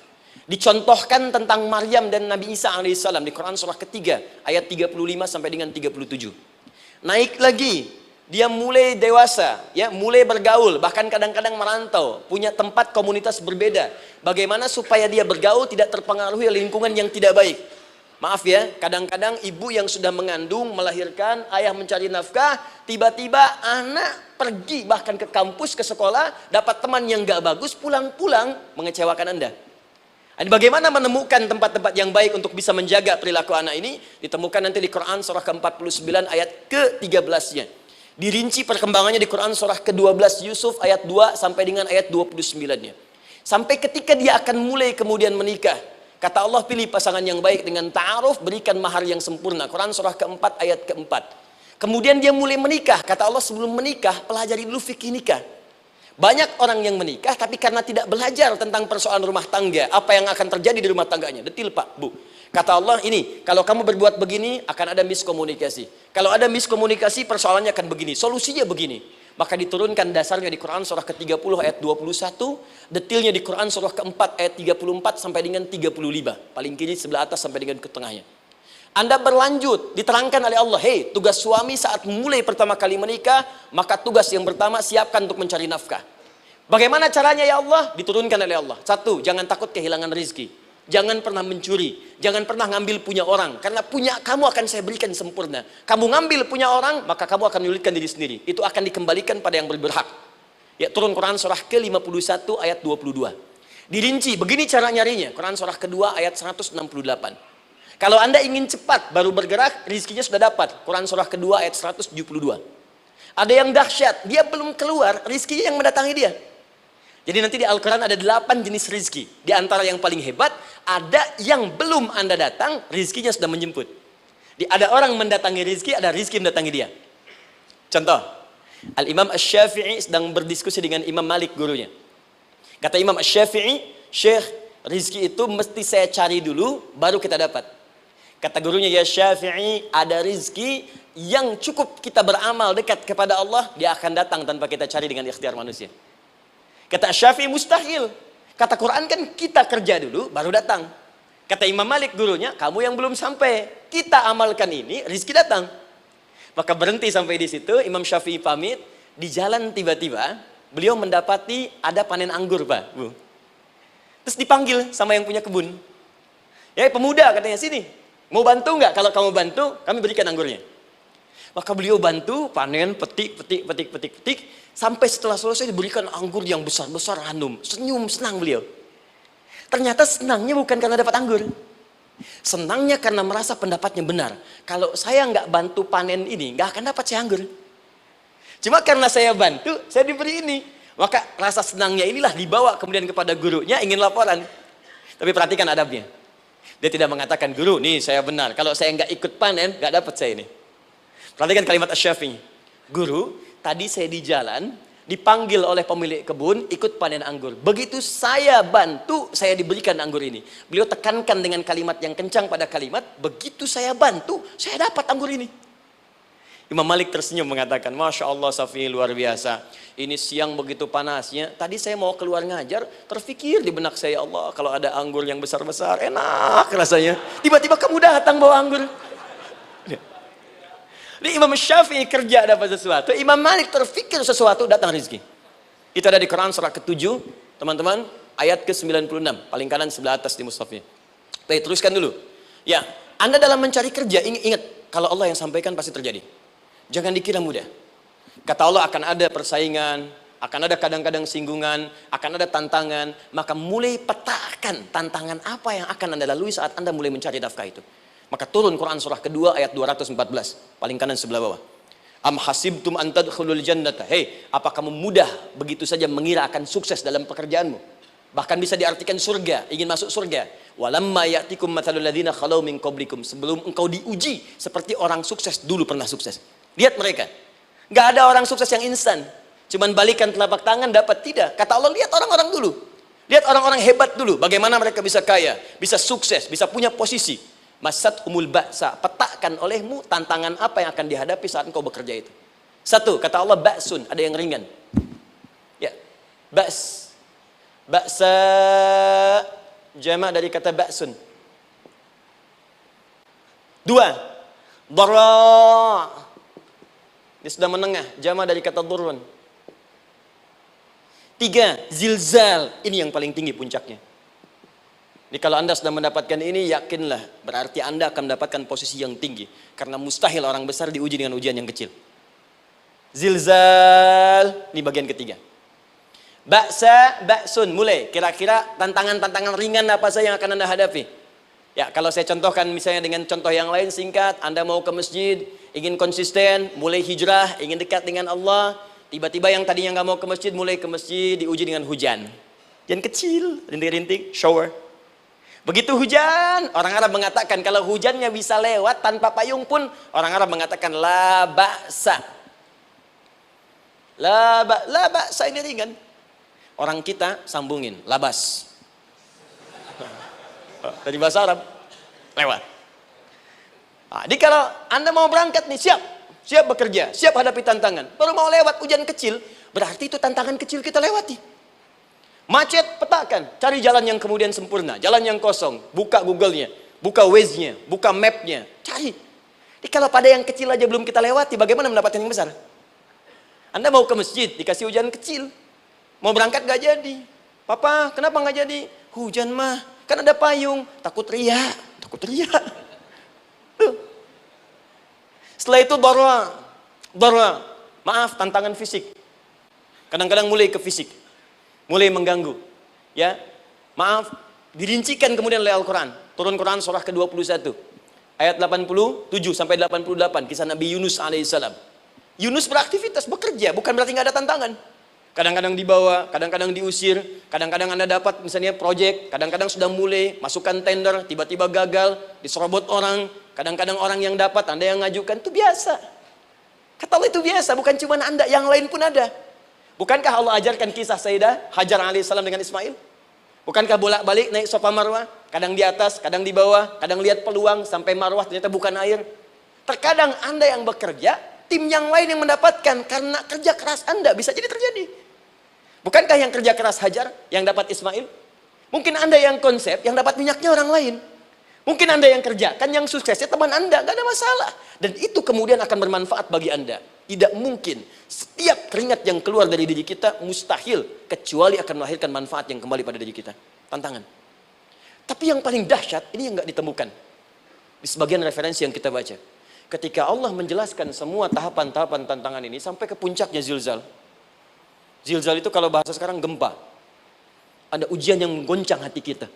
Dicontohkan tentang Maryam dan Nabi Isa alaihissalam di Quran surah ketiga ayat 35 sampai dengan 37. Naik lagi, dia mulai dewasa, ya, mulai bergaul, bahkan kadang-kadang merantau, punya tempat komunitas berbeda. Bagaimana supaya dia bergaul tidak terpengaruhi oleh lingkungan yang tidak baik. Maaf ya, kadang-kadang ibu yang sudah mengandung, melahirkan, ayah mencari nafkah, tiba-tiba anak pergi bahkan ke kampus, ke sekolah, dapat teman yang gak bagus, pulang-pulang mengecewakan Anda. Dan bagaimana menemukan tempat-tempat yang baik untuk bisa menjaga perilaku anak ini? Ditemukan nanti di Quran surah ke-49 ayat ke-13-nya. Dirinci perkembangannya di Quran surah ke-12 Yusuf ayat 2 sampai dengan ayat 29-nya. Sampai ketika dia akan mulai kemudian menikah. Kata Allah, pilih pasangan yang baik dengan ta'aruf, berikan mahar yang sempurna. Quran surah ke-4 ayat ke-4. Kemudian dia mulai menikah. Kata Allah, sebelum menikah, pelajari dulu fikih nikah. Banyak orang yang menikah tapi karena tidak belajar tentang persoalan rumah tangga, apa yang akan terjadi di rumah tangganya. Detil Pak, Bu. Kata Allah, ini kalau kamu berbuat begini akan ada miskomunikasi. Kalau ada miskomunikasi persoalannya akan begini, solusinya begini. Maka diturunkan dasarnya di Quran surah ke-30 ayat 21, detilnya di Quran surah ke-4 ayat 34 sampai dengan 35. Paling kiri sebelah atas sampai dengan ke tengahnya. Anda berlanjut, diterangkan oleh Allah, hei, tugas suami saat mulai pertama kali menikah, maka tugas yang pertama siapkan untuk mencari nafkah. Bagaimana caranya ya Allah? Diturunkan oleh Allah. Satu, jangan takut kehilangan rezeki. Jangan pernah mencuri, jangan pernah ngambil punya orang, karena punya kamu akan saya berikan sempurna. Kamu ngambil punya orang, maka kamu akan menyulitkan diri sendiri. Itu akan dikembalikan pada yang berhak. Ya, turun Quran surah ke-51 ayat 22. Dirinci, begini cara nyarinya. Quran surah kedua ayat 168. Kalau Anda ingin cepat baru bergerak, rizkinya sudah dapat. Quran surah kedua ayat 172. Ada yang dahsyat, dia belum keluar, rizkinya yang mendatangi dia. Jadi nanti di Al-Quran ada 8 jenis rizki. Di antara yang paling hebat, ada yang belum Anda datang, rizkinya sudah menjemput. Ada orang mendatangi rizki, ada rizki mendatangi dia. Contoh, Al-Imam Asy-Syafi'i sedang berdiskusi dengan Imam Malik gurunya. Kata Imam Asy-Syafi'i, Syekh, rizki itu mesti saya cari dulu, baru kita dapat. Kata gurunya, ya Syafi'i, ada rizki yang cukup kita beramal dekat kepada Allah, dia akan datang tanpa kita cari dengan ikhtiar manusia. Kata Syafi'i, mustahil. Kata Quran kan kita kerja dulu baru datang. Kata Imam Malik gurunya, kamu yang belum sampai, kita amalkan ini, rizki datang. Maka berhenti sampai di situ. Imam Syafi'i pamit. Di jalan tiba-tiba beliau mendapati ada panen anggur, Pak, Bu. Terus dipanggil sama yang punya kebun. Ya, pemuda katanya, sini, mau bantu nggak? Kalau kamu bantu, kami berikan anggurnya. Maka beliau bantu panen, petik. Sampai setelah selesai diberikan anggur yang besar-besar, hanum. Senyum, senang beliau. Ternyata senangnya bukan karena dapat anggur. Senangnya karena merasa pendapatnya benar. Kalau saya nggak bantu panen ini, nggak akan dapat saya anggur. Cuma karena saya bantu, saya diberi ini. Maka rasa senangnya inilah dibawa kemudian kepada gurunya, ingin laporan. Tapi perhatikan adabnya. Dia tidak mengatakan, guru, nih saya benar. Kalau saya nggak ikut panen, nggak dapat saya ini. Perhatikan kalimat Asy-Syafi'i. Guru, tadi saya di jalan, dipanggil oleh pemilik kebun, ikut panen anggur. Begitu saya bantu, saya diberikan anggur ini. Beliau tekankan dengan kalimat yang kencang pada kalimat, begitu saya bantu, saya dapat anggur ini. Imam Malik tersenyum mengatakan, Masya Allah Syafi'i, luar biasa. Ini siang begitu panasnya, tadi saya mau keluar ngajar, terfikir di benak saya, Allah, kalau ada anggur yang besar-besar, enak rasanya. Tiba-tiba kamu datang bawa anggur. Jadi Imam Syafi'i kerja dapat sesuatu, Imam Malik terfikir sesuatu, datang rezeki. Itu ada di Quran surah ke-7, teman-teman, ayat ke-96, paling kanan sebelah atas di mushafnya. Baik, teruskan dulu. Ya, Anda dalam mencari kerja, ingat, kalau Allah yang sampaikan pasti terjadi. Jangan dikira mudah. Kata Allah akan ada persaingan, akan ada kadang-kadang singgungan, akan ada tantangan, maka mulai petakan tantangan apa yang akan Anda lalui saat Anda mulai mencari nafkah itu. Maka turun Quran surah kedua ayat 214, paling kanan sebelah bawah. Am hasibtum an tadkhulul jannata. Hei, apa kamu mudah begitu saja mengira akan sukses dalam pekerjaanmu? Bahkan bisa diartikan surga, ingin masuk surga. Walamma ya'tikum mathalul ladzina khalau min qablikum. Sebelum engkau diuji seperti orang sukses dulu pernah sukses. Lihat mereka. Enggak ada orang sukses yang instan. Cuman balikan telapak tangan dapat, tidak. Kata Allah, lihat orang-orang dulu. Lihat orang-orang hebat dulu. Bagaimana mereka bisa kaya, bisa sukses, bisa punya posisi. Masat humul ba'sa. Petakan olehmu tantangan apa yang akan dihadapi saat engkau bekerja itu. Satu, kata Allah, ba'sun. Ada yang ringan. Ya, ba's. Ba'sa. Jama' dari kata ba'sun. Dua, dara. Ini sudah menengah. Jama' dari kata durun. Tiga, zilzal. Ini yang paling tinggi puncaknya. Jadi kalau Anda sudah mendapatkan ini, yakinlah. Berarti Anda akan mendapatkan posisi yang tinggi. Karena mustahil orang besar diuji dengan ujian yang kecil. Zilzal. Ini bagian ketiga. Ba'sa, ba'sun. Mulai. Kira-kira tantangan-tantangan ringan apa saja yang akan Anda hadapi? Ya, kalau saya contohkan misalnya dengan contoh yang lain singkat. Anda mau ke masjid, ingin konsisten, mulai hijrah, ingin dekat dengan Allah. Tiba-tiba yang tadinya nggak mau ke masjid, mulai ke masjid, diuji dengan hujan. Hujan kecil, rintik-rintik, shower. Begitu hujan, orang Arab mengatakan kalau hujannya bisa lewat tanpa payung pun, orang Arab mengatakan la ba'sa. La ba'sa ini ringan. Orang kita sambungin, labas. Dari bahasa Arab, lewat. Nah, jadi kalau Anda mau berangkat nih, siap bekerja, siap hadapi tantangan. Baru mau lewat hujan kecil, berarti itu tantangan kecil kita lewati. Macet, petakan, cari jalan yang kemudian sempurna, jalan yang kosong, buka Google-nya, buka Waze-nya, buka map-nya, cari. Jadi kalau pada yang kecil aja belum kita lewati, bagaimana mendapatkan yang besar? Anda mau ke masjid, dikasih hujan kecil, mau berangkat gak jadi. Papa, kenapa gak jadi? Hujan mah, kan ada payung, takut riak. Tuh. Setelah itu darah, maaf, tantangan fisik. Kadang-kadang mulai ke fisik, mulai mengganggu. Ya, maaf, dirincikan kemudian oleh Al-Quran. Turun Quran surah ke-21, ayat 87 sampai 88, kisah Nabi Yunus alaihissalam. Yunus beraktivitas, bekerja, bukan berarti nggak ada tantangan. Kadang-kadang dibawa, kadang-kadang diusir, kadang-kadang Anda dapat misalnya proyek, kadang-kadang sudah mulai masukkan tender, tiba-tiba gagal, diserobot orang. Kadang-kadang orang yang dapat, Anda yang ngajukan, itu biasa. Kata Allah itu biasa, bukan cuma Anda, yang lain pun ada. Bukankah Allah ajarkan kisah Sayyidah Hajar alaihissalam dengan Ismail? Bukankah bolak-balik naik Safa Marwah? Kadang di atas, kadang di bawah, kadang lihat peluang, sampai Marwah ternyata bukan air. Terkadang Anda yang bekerja, tim yang lain yang mendapatkan, karena kerja keras Anda, bisa jadi terjadi. Bukankah yang kerja keras Hajar, yang dapat Ismail? Mungkin Anda yang konsep, yang dapat minyaknya orang lain. Mungkin Anda yang kerja, kan yang suksesnya teman Anda, gak ada masalah. Dan itu kemudian akan bermanfaat bagi Anda. Tidak mungkin setiap keringat yang keluar dari diri kita mustahil, kecuali akan melahirkan manfaat yang kembali pada diri kita. Tantangan. Tapi yang paling dahsyat, ini yang gak ditemukan. Di sebagian referensi yang kita baca. Ketika Allah menjelaskan semua tahapan-tahapan tantangan ini, sampai ke puncaknya zilzal. Zilzal itu kalau bahasa sekarang gempa. Ada ujian yang menggoncang hati kita.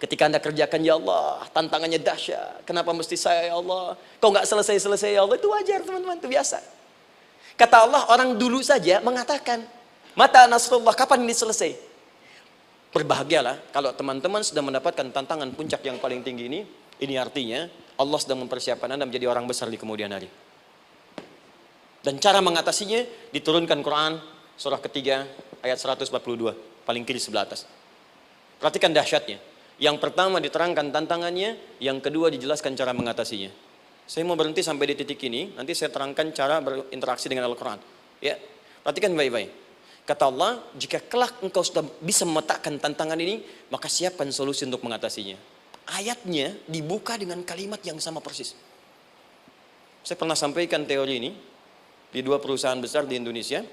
Ketika Anda kerjakan, ya Allah, tantangannya dahsyat. Kenapa mesti saya, ya Allah? Kau nggak selesai-selesai, ya Allah. Itu wajar, teman-teman. Itu biasa. Kata Allah, orang dulu saja mengatakan, mata nasrullah, kapan ini selesai? Berbahagialah kalau teman-teman sudah mendapatkan tantangan puncak yang paling tinggi ini. Ini artinya, Allah sedang mempersiapkan Anda menjadi orang besar di kemudian hari. Dan cara mengatasinya, diturunkan Quran, surah ketiga, ayat 142. Paling kiri sebelah atas. Perhatikan dahsyatnya. Yang pertama diterangkan tantangannya, yang kedua dijelaskan cara mengatasinya. Saya mau berhenti sampai di titik ini, nanti saya terangkan cara berinteraksi dengan Al-Quran. Ya, perhatikan baik-baik. Kata Allah, jika kelak engkau sudah bisa memetakan tantangan ini, maka siapkan solusi untuk mengatasinya. Ayatnya dibuka dengan kalimat yang sama persis. Saya pernah sampaikan teori ini di dua perusahaan besar di Indonesia.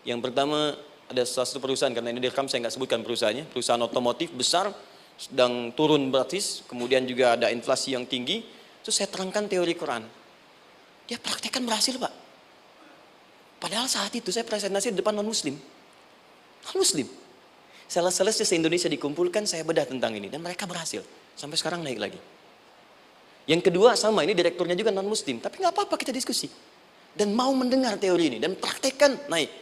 Yang pertama, ada salah satu perusahaan, karena ini direkam saya nggak sebutkan perusahaannya, perusahaan otomotif besar, sedang turun gratis, kemudian juga ada inflasi yang tinggi. Terus saya terangkan teori Quran. Dia praktekkan berhasil, Pak. Padahal saat itu saya presentasi di depan non-muslim. Non-muslim. Sales-salesnya se-Indonesia dikumpulkan, saya bedah tentang ini. Dan mereka berhasil. Sampai sekarang naik lagi. Yang kedua sama, ini direkturnya juga non-muslim. Tapi nggak apa-apa, kita diskusi. Dan mau mendengar teori ini. Dan praktekkan, naik.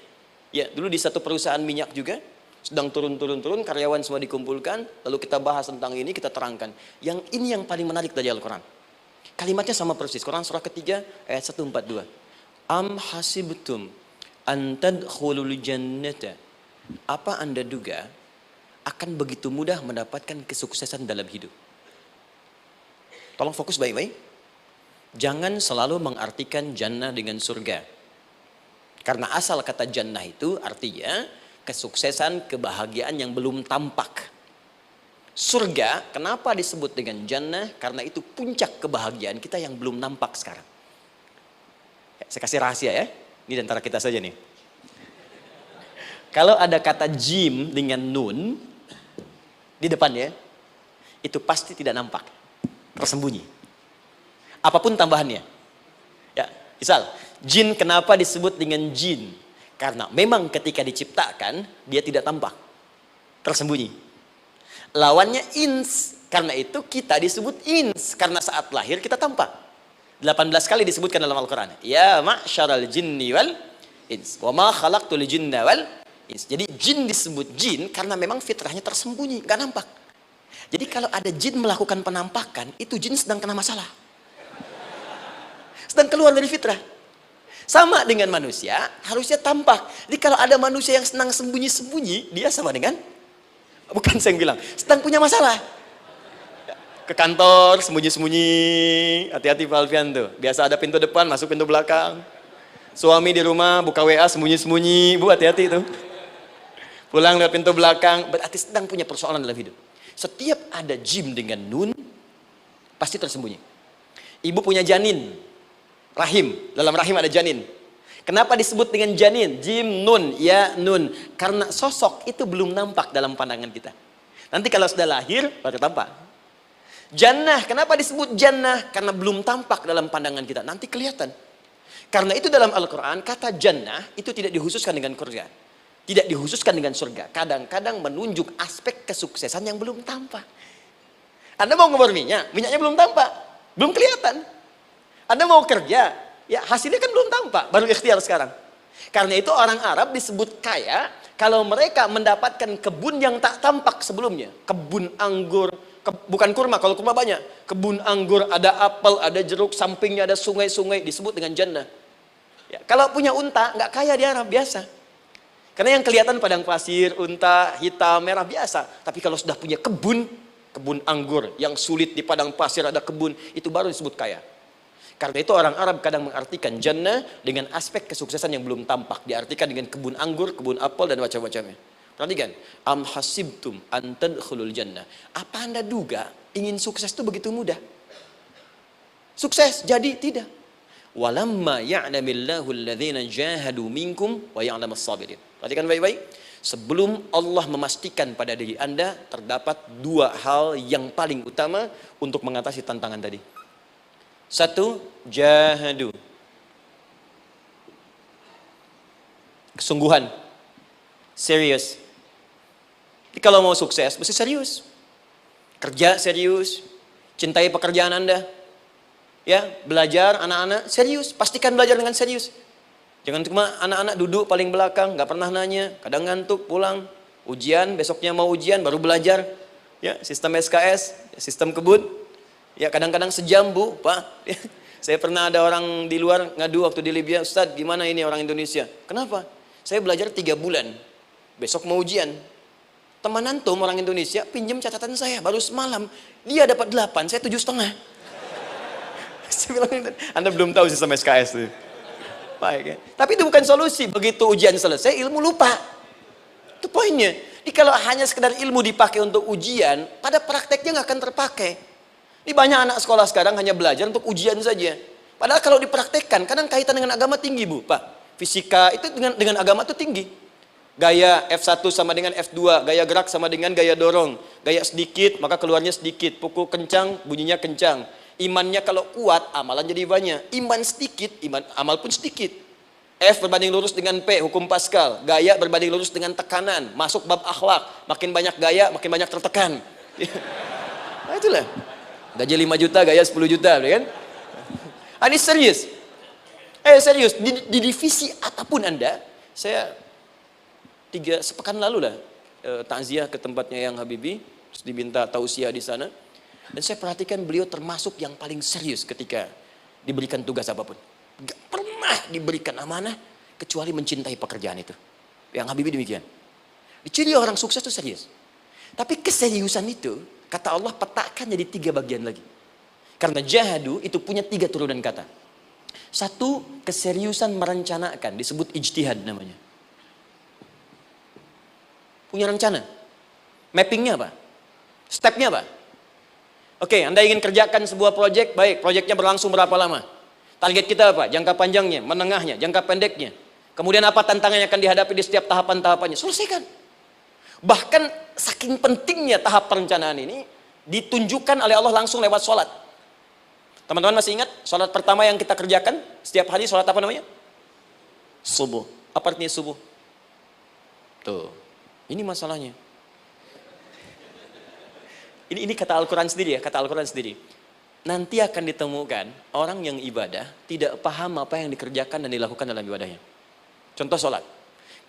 Ya, dulu di satu perusahaan minyak juga. Sedang turun, karyawan semua dikumpulkan, lalu kita bahas tentang ini, kita terangkan. Yang ini yang paling menarik dari Al-Quran. Kalimatnya sama persis, Quran surah ketiga, ayat 142. Am hasibtum an tadkhulul jannata. Apa Anda duga akan begitu mudah mendapatkan kesuksesan dalam hidup? Tolong fokus baik-baik. Jangan selalu mengartikan jannah dengan surga. Karena asal kata jannah itu artinya kesuksesan, kebahagiaan yang belum tampak. Surga, kenapa disebut dengan jannah? Karena itu puncak kebahagiaan kita yang belum nampak sekarang. Saya kasih rahasia ya. Ini antara kita saja nih. Kalau ada kata jim dengan nun di depannya, itu pasti tidak nampak, tersembunyi. Apapun tambahannya. Ya, misal, jin kenapa disebut dengan jin? Karena memang ketika diciptakan, dia tidak tampak, tersembunyi. Lawannya ins, karena itu kita disebut ins, karena saat lahir kita tampak. 18 kali disebutkan dalam Al-Quran. Ya ma'syaral jinni wal ins, wa ma khalaqtul jinna wal ins. Jadi jin disebut jin karena memang fitrahnya tersembunyi, nggak nampak. Jadi kalau ada jin melakukan penampakan, itu jin sedang kena masalah. Sedang keluar dari fitrah. Sama dengan manusia, harusnya tampak. Jadi kalau ada manusia yang senang sembunyi-sembunyi, dia sama dengan, bukan saya yang bilang, sedang punya masalah. Ke kantor, sembunyi-sembunyi, hati-hati Pak Alfian tuh. Biasa ada pintu depan, masuk pintu belakang. Suami di rumah, buka WA, sembunyi-sembunyi. Bu, hati-hati itu. Pulang lewat pintu belakang, berarti sedang punya persoalan dalam hidup. Setiap ada jim dengan nun, pasti tersembunyi. Ibu punya janin, rahim, dalam rahim ada janin. Kenapa disebut dengan janin? Jim, nun, ya, nun. Karena sosok itu belum nampak dalam pandangan kita. Nanti kalau sudah lahir, baru tampak. Jannah, kenapa disebut jannah? Karena belum tampak dalam pandangan kita, nanti kelihatan. Karena itu dalam Al-Quran, kata jannah itu tidak dikhususkan dengan surga. Tidak dikhususkan dengan surga. Kadang-kadang menunjuk aspek kesuksesan yang belum tampak. Anda mau ngebor minyak, minyaknya belum tampak. Belum kelihatan. Anda mau kerja, ya hasilnya kan belum tampak, baru ikhtiar sekarang. Karena itu orang Arab disebut kaya, kalau mereka mendapatkan kebun yang tak tampak sebelumnya. Kebun anggur, bukan kurma, kalau kurma banyak. Kebun anggur, ada apel, ada jeruk, sampingnya ada sungai-sungai, disebut dengan jannah. Ya, kalau punya unta, nggak kaya di Arab, biasa. Karena yang kelihatan padang pasir, unta, hitam, merah, biasa. Tapi kalau sudah punya kebun, kebun anggur, yang sulit di padang pasir ada kebun, itu baru disebut kaya. Karena itu orang Arab kadang mengartikan jannah dengan aspek kesuksesan yang belum tampak. Diartikan dengan kebun anggur, kebun apel, dan macam-macamnya. Perhatikan, am hasibtum an tadkhulul jannah. Apa Anda duga ingin sukses itu begitu mudah? Sukses jadi tidak. Walamma ya'lamillahu alladhina jahadu minkum wa ya'lamas sabirin. Perhatikan baik-baik. Sebelum Allah memastikan pada diri Anda terdapat dua hal yang paling utama untuk mengatasi tantangan tadi. Satu, jahadu. Kesungguhan. Serius. Jadi kalau mau sukses, mesti serius. Kerja serius. Cintai pekerjaan Anda. Ya, belajar anak-anak serius. Pastikan belajar dengan serius. Jangan cuma anak-anak duduk paling belakang, nggak pernah nanya, kadang ngantuk, pulang. Ujian, besoknya mau ujian, baru belajar. Ya, sistem SKS, sistem kebut. Ya, kadang-kadang sejam, Bu, Pak. Ya, saya pernah ada orang di luar ngadu waktu di Libya, Ustadz, gimana ini orang Indonesia? Kenapa? Saya belajar 3 bulan. Besok mau ujian. Teman antum orang Indonesia pinjam catatan saya baru semalam. Dia dapat 8, saya 7,5. Saya bilang, Anda belum tahu sistem SKS itu. Baik, ya. Tapi itu bukan solusi. Begitu ujian selesai, ilmu lupa. Itu poinnya. Jadi kalau hanya sekedar ilmu dipakai untuk ujian, pada prakteknya nggak akan terpakai. Ini banyak anak sekolah sekarang hanya belajar untuk ujian saja. Padahal kalau dipraktekkan, kadang kaitan dengan agama tinggi, Bu, Pak. Fisika itu dengan agama itu tinggi. Gaya F1 sama dengan F2, gaya gerak sama dengan gaya dorong. Gaya sedikit, maka keluarnya sedikit. Pukul kencang, bunyinya kencang. Imannya kalau kuat, amalan jadi banyak. Iman sedikit, amal pun sedikit. F berbanding lurus dengan P, hukum Pascal. Gaya berbanding lurus dengan tekanan. Masuk bab akhlak. Makin banyak gaya, makin banyak tertekan. Nah itulah. Gaji 5 juta, gaya 10 juta. Kan? Ini serius. Serius. Di divisi apapun Anda, saya 3 sepekan lalu lah takziah ke tempatnya Yang Habibie, terus diminta tausiah di sana. Dan saya perhatikan beliau termasuk yang paling serius ketika diberikan tugas apapun. Gak pernah diberikan amanah, kecuali mencintai pekerjaan itu. Yang Habibie demikian. Ciri orang sukses itu serius. Tapi keseriusan itu, kata Allah petakan jadi 3 bagian lagi. Karena jahadu itu punya 3 turunan kata. 1, keseriusan merencanakan, disebut ijtihad namanya. Punya rencana. Mappingnya apa? Stepnya apa? Oke, Anda ingin kerjakan sebuah proyek, baik, proyeknya berlangsung berapa lama? Target kita apa? Jangka panjangnya, menengahnya, jangka pendeknya. Kemudian apa tantangan yang akan dihadapi di setiap tahapan-tahapannya? Selesaikan. Bahkan saking pentingnya tahap perencanaan ini ditunjukkan oleh Allah langsung lewat sholat. Teman-teman masih ingat sholat pertama yang kita kerjakan setiap hari, sholat apa namanya? Subuh. Apa artinya subuh? Tuh, ini masalahnya. Ini kata Al-Quran sendiri ya, kata Al-Quran sendiri. Nanti akan ditemukan orang yang ibadah tidak paham apa yang dikerjakan dan dilakukan dalam ibadahnya. Contoh sholat.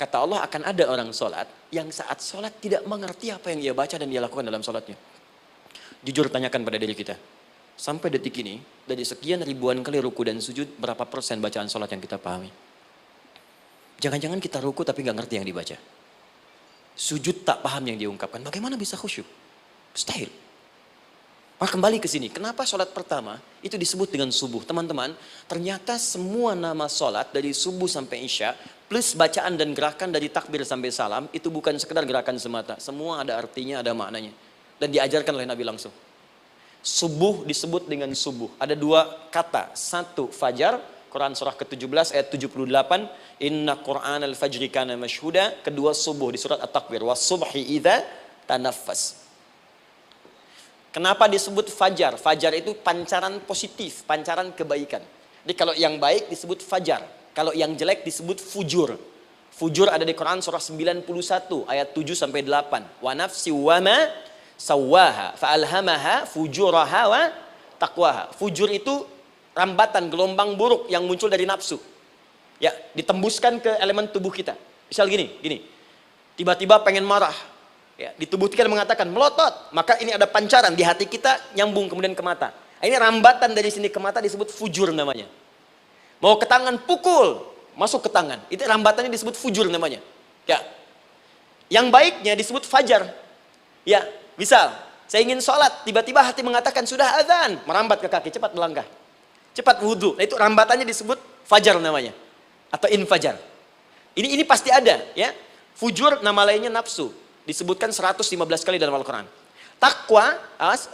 Kata Allah akan ada orang sholat yang saat sholat tidak mengerti apa yang ia baca dan dia lakukan dalam sholatnya. Jujur tanyakan pada diri kita. Sampai detik ini, dari sekian ribuan kali ruku dan sujud, berapa persen bacaan sholat yang kita pahami? Jangan-jangan kita ruku tapi nggak ngerti yang dibaca. Sujud tak paham yang diungkapkan. Bagaimana bisa khusyuk? Mustahil. Maka kembali ke sini, kenapa sholat pertama itu disebut dengan subuh? Teman-teman, ternyata semua nama sholat dari subuh sampai isya, plus bacaan dan gerakan dari takbir sampai salam, itu bukan sekedar gerakan semata. Semua ada artinya, ada maknanya. Dan diajarkan oleh Nabi langsung. Subuh disebut dengan subuh. Ada 2 kata. 1, fajar, Quran surah ke-17 ayat 78. Inna Qur'an al-fajri kana mashhuda. Kedua, subuh di surat At-Takbir. Was subhi idza tanaffas. Kenapa disebut fajar? Fajar itu pancaran positif, pancaran kebaikan. Jadi kalau yang baik disebut fajar. Kalau yang jelek disebut fujur. Fujur ada di Quran surah 91 ayat 7 sampai 8. Wa nafsi wa ma sawwaha fa'alhamaha fujuraha wa taqwaha. Fujur itu rambatan gelombang buruk yang muncul dari nafsu. Ya, ditembuskan ke elemen tubuh kita. Misal gini. Tiba-tiba pengen marah. Ya, di tubuh kita mengatakan melotot, maka ini ada pancaran di hati kita nyambung kemudian ke mata. Ini rambatan dari sini ke mata disebut fujur namanya. Mau ke tangan pukul, masuk ke tangan. Itu rambatannya disebut fujur namanya. Ya. Yang baiknya disebut fajar. Ya, misal saya ingin sholat, tiba-tiba hati mengatakan sudah azan, merambat ke kaki, cepat melangkah. Cepat wudhu. Nah, itu rambatannya disebut fajar namanya. Atau infajar. Ini pasti ada, ya. Fujur nama lainnya nafsu. Disebutkan 115 kali dalam Al-Quran. Takwa,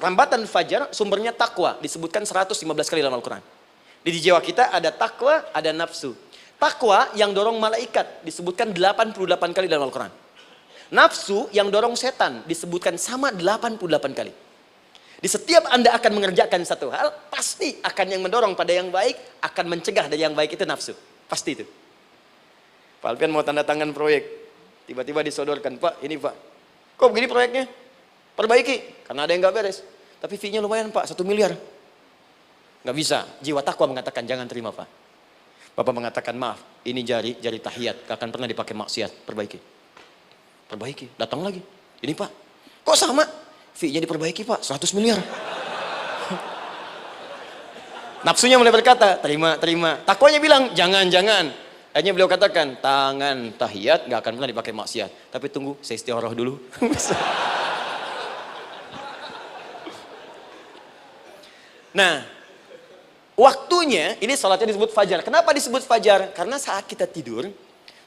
rambatan fajar, sumbernya takwa. Disebutkan 115 kali dalam Al-Quran. Di jiwa kita ada takwa, ada nafsu. Takwa yang dorong malaikat, disebutkan 88 kali dalam Al-Quran. Nafsu yang dorong setan, disebutkan sama 88 kali. Di setiap Anda akan mengerjakan satu hal, pasti akan yang mendorong pada yang baik, akan mencegah dari yang baik itu nafsu. Pasti itu. Pak Alfian mau tanda tangan proyek. Tiba-tiba disodorkan, Pak, ini Pak. Kok begini proyeknya? Perbaiki, karena ada yang nggak beres. Tapi fee-nya lumayan Pak, 1 miliar. Nggak bisa, jiwa takwa mengatakan jangan terima Pak. Bapak mengatakan maaf, ini jari tahiyat, gak akan pernah dipakai maksiat, perbaiki, datang lagi. Ini Pak, kok sama? Fee-nya diperbaiki Pak, 100 miliar. Nafsunya mulai berkata, terima. Takwanya bilang, jangan. Akhirnya beliau katakan, tangan tahiyat gak akan pernah dipakai maksiat. Tapi tunggu, saya istighfar dulu. Nah, waktunya, ini salatnya disebut fajar. Kenapa disebut fajar? Karena saat kita tidur,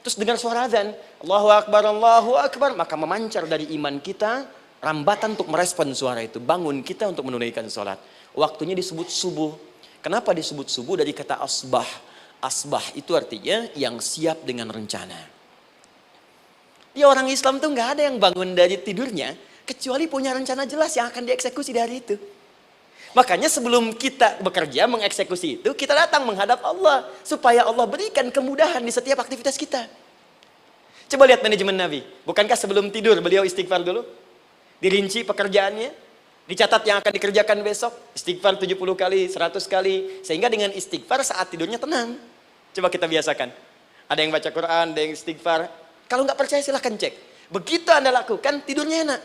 terus dengar suara azan, Allahu Akbar, maka memancar dari iman kita, rambatan untuk merespon suara itu. Bangun kita untuk menunaikan salat. Waktunya disebut subuh. Kenapa disebut subuh? Dari kata asbah. Asbah itu artinya yang siap dengan rencana. Dia orang Islam tuh nggak ada yang bangun dari tidurnya kecuali punya rencana jelas yang akan dieksekusi di hari itu. Makanya sebelum kita bekerja mengeksekusi itu, kita datang menghadap Allah supaya Allah berikan kemudahan di setiap aktivitas kita. Coba lihat manajemen Nabi. Bukankah sebelum tidur beliau istighfar dulu? Dirinci pekerjaannya, dicatat yang akan dikerjakan besok, istighfar 70 kali, 100 kali, sehingga dengan istighfar saat tidurnya tenang. Coba kita biasakan. Ada yang baca Quran, ada yang istighfar. Kalau nggak percaya silahkan cek. Begitu Anda lakukan, tidurnya enak.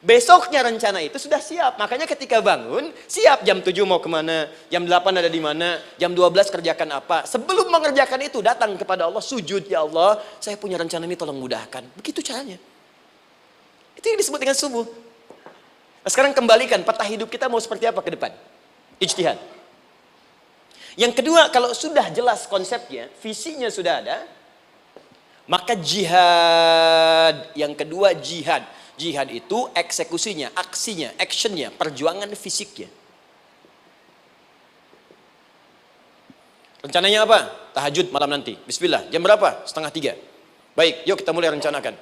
Besoknya rencana itu sudah siap. Makanya ketika bangun, siap jam 7 mau kemana, jam 8 ada di mana, jam 12 kerjakan apa. Sebelum mengerjakan itu datang kepada Allah, sujud, ya Allah, saya punya rencana ini tolong mudahkan. Begitu caranya. Itu yang disebut dengan subuh. Nah, sekarang kembalikan peta hidup kita mau seperti apa ke depan. Ijtihad. Yang kedua, kalau sudah jelas konsepnya, visinya sudah ada, maka jihad. Yang kedua jihad. Jihad itu eksekusinya, aksinya, actionnya, perjuangan fisiknya. Rencananya apa? Tahajud malam nanti. Bismillah. Jam berapa? 2:30. Baik, yuk kita mulai rencanakan.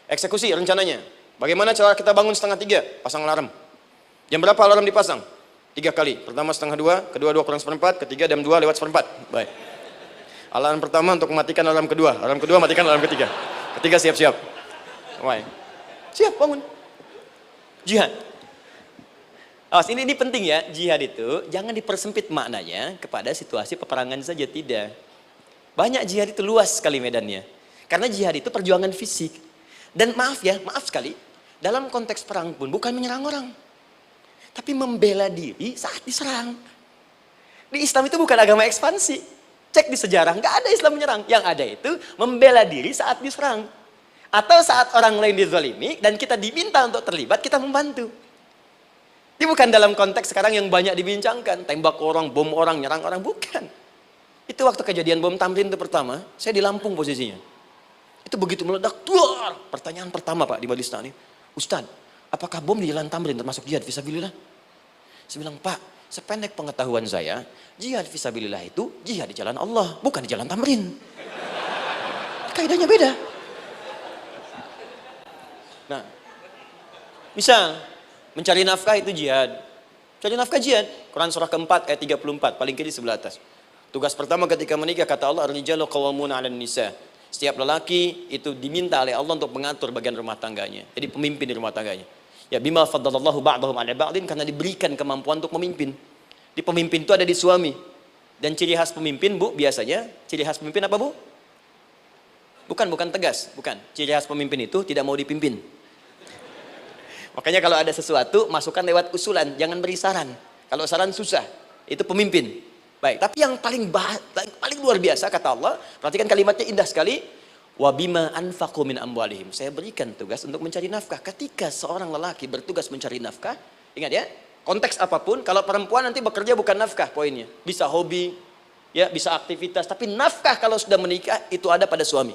Eksekusi rencananya. Bagaimana cara kita bangun 2:30? Pasang alarm. Jam berapa alarm dipasang? 3 kali. Pertama 1:30, kedua 2:4, ketiga jam 2:4. Baik. Alarm pertama untuk mematikan alarm kedua. Alarm kedua matikan alarm ketiga. Ketiga siap-siap. Baik. Siap bangun. Jihad. Awas, ini penting ya. Jihad itu jangan dipersempit maknanya kepada situasi peperangan saja, tidak. Banyak jihad itu luas sekali medannya. Karena jihad itu perjuangan fisik. Dan maaf sekali, dalam konteks perang pun bukan menyerang orang. Tapi membela diri saat diserang. Di Islam itu bukan agama ekspansi. Cek di sejarah, nggak ada Islam menyerang. Yang ada itu membela diri saat diserang. Atau saat orang lain dizalimi dan kita diminta untuk terlibat, kita membantu. Ini bukan dalam konteks sekarang yang banyak dibincangkan. Tembak orang, bom orang, nyerang orang. Bukan. Itu waktu kejadian bom Tamrin itu pertama, saya di Lampung posisinya. Itu begitu meledak, duar. Pertanyaan pertama Pak di Balista nih. Ustadz, apakah bom di Jalan Tamrin termasuk jihad fisabilillah? Saya bilang, Pak, sependek pengetahuan saya, jihad fisabilillah itu jihad di jalan Allah, bukan di Jalan Tamrin. Kaidahnya beda. Nah, misal mencari nafkah itu jihad. Cari nafkah jihad. Quran surah keempat ayat 34, paling kiri sebelah atas. Tugas pertama ketika menikah kata Allah, ar-rijalu qawwamuna 'alan nisa. Setiap lelaki itu diminta oleh Allah untuk mengatur bagian rumah tangganya. Jadi pemimpin di rumah tangganya. Ya bima faddalallahu ba'dahum 'ala ba'din, karena diberikan kemampuan untuk memimpin. Di pemimpin itu ada di suami. Dan ciri khas pemimpin, Bu, biasanya ciri khas pemimpin apa, Bu? Bukan tegas, bukan. Ciri khas pemimpin itu tidak mau dipimpin. Makanya kalau ada sesuatu, masukkan lewat usulan, jangan beri saran. Kalau saran susah, itu pemimpin. Baik, tapi yang paling luar biasa kata Allah, perhatikan kalimatnya indah sekali. Wa bima anfaqu min amwalihim. Saya berikan tugas untuk mencari nafkah. Ketika seorang lelaki bertugas mencari nafkah, ingat ya, konteks apapun, kalau perempuan nanti bekerja bukan nafkah poinnya. Bisa hobi, ya, bisa aktivitas, tapi nafkah kalau sudah menikah itu ada pada suami.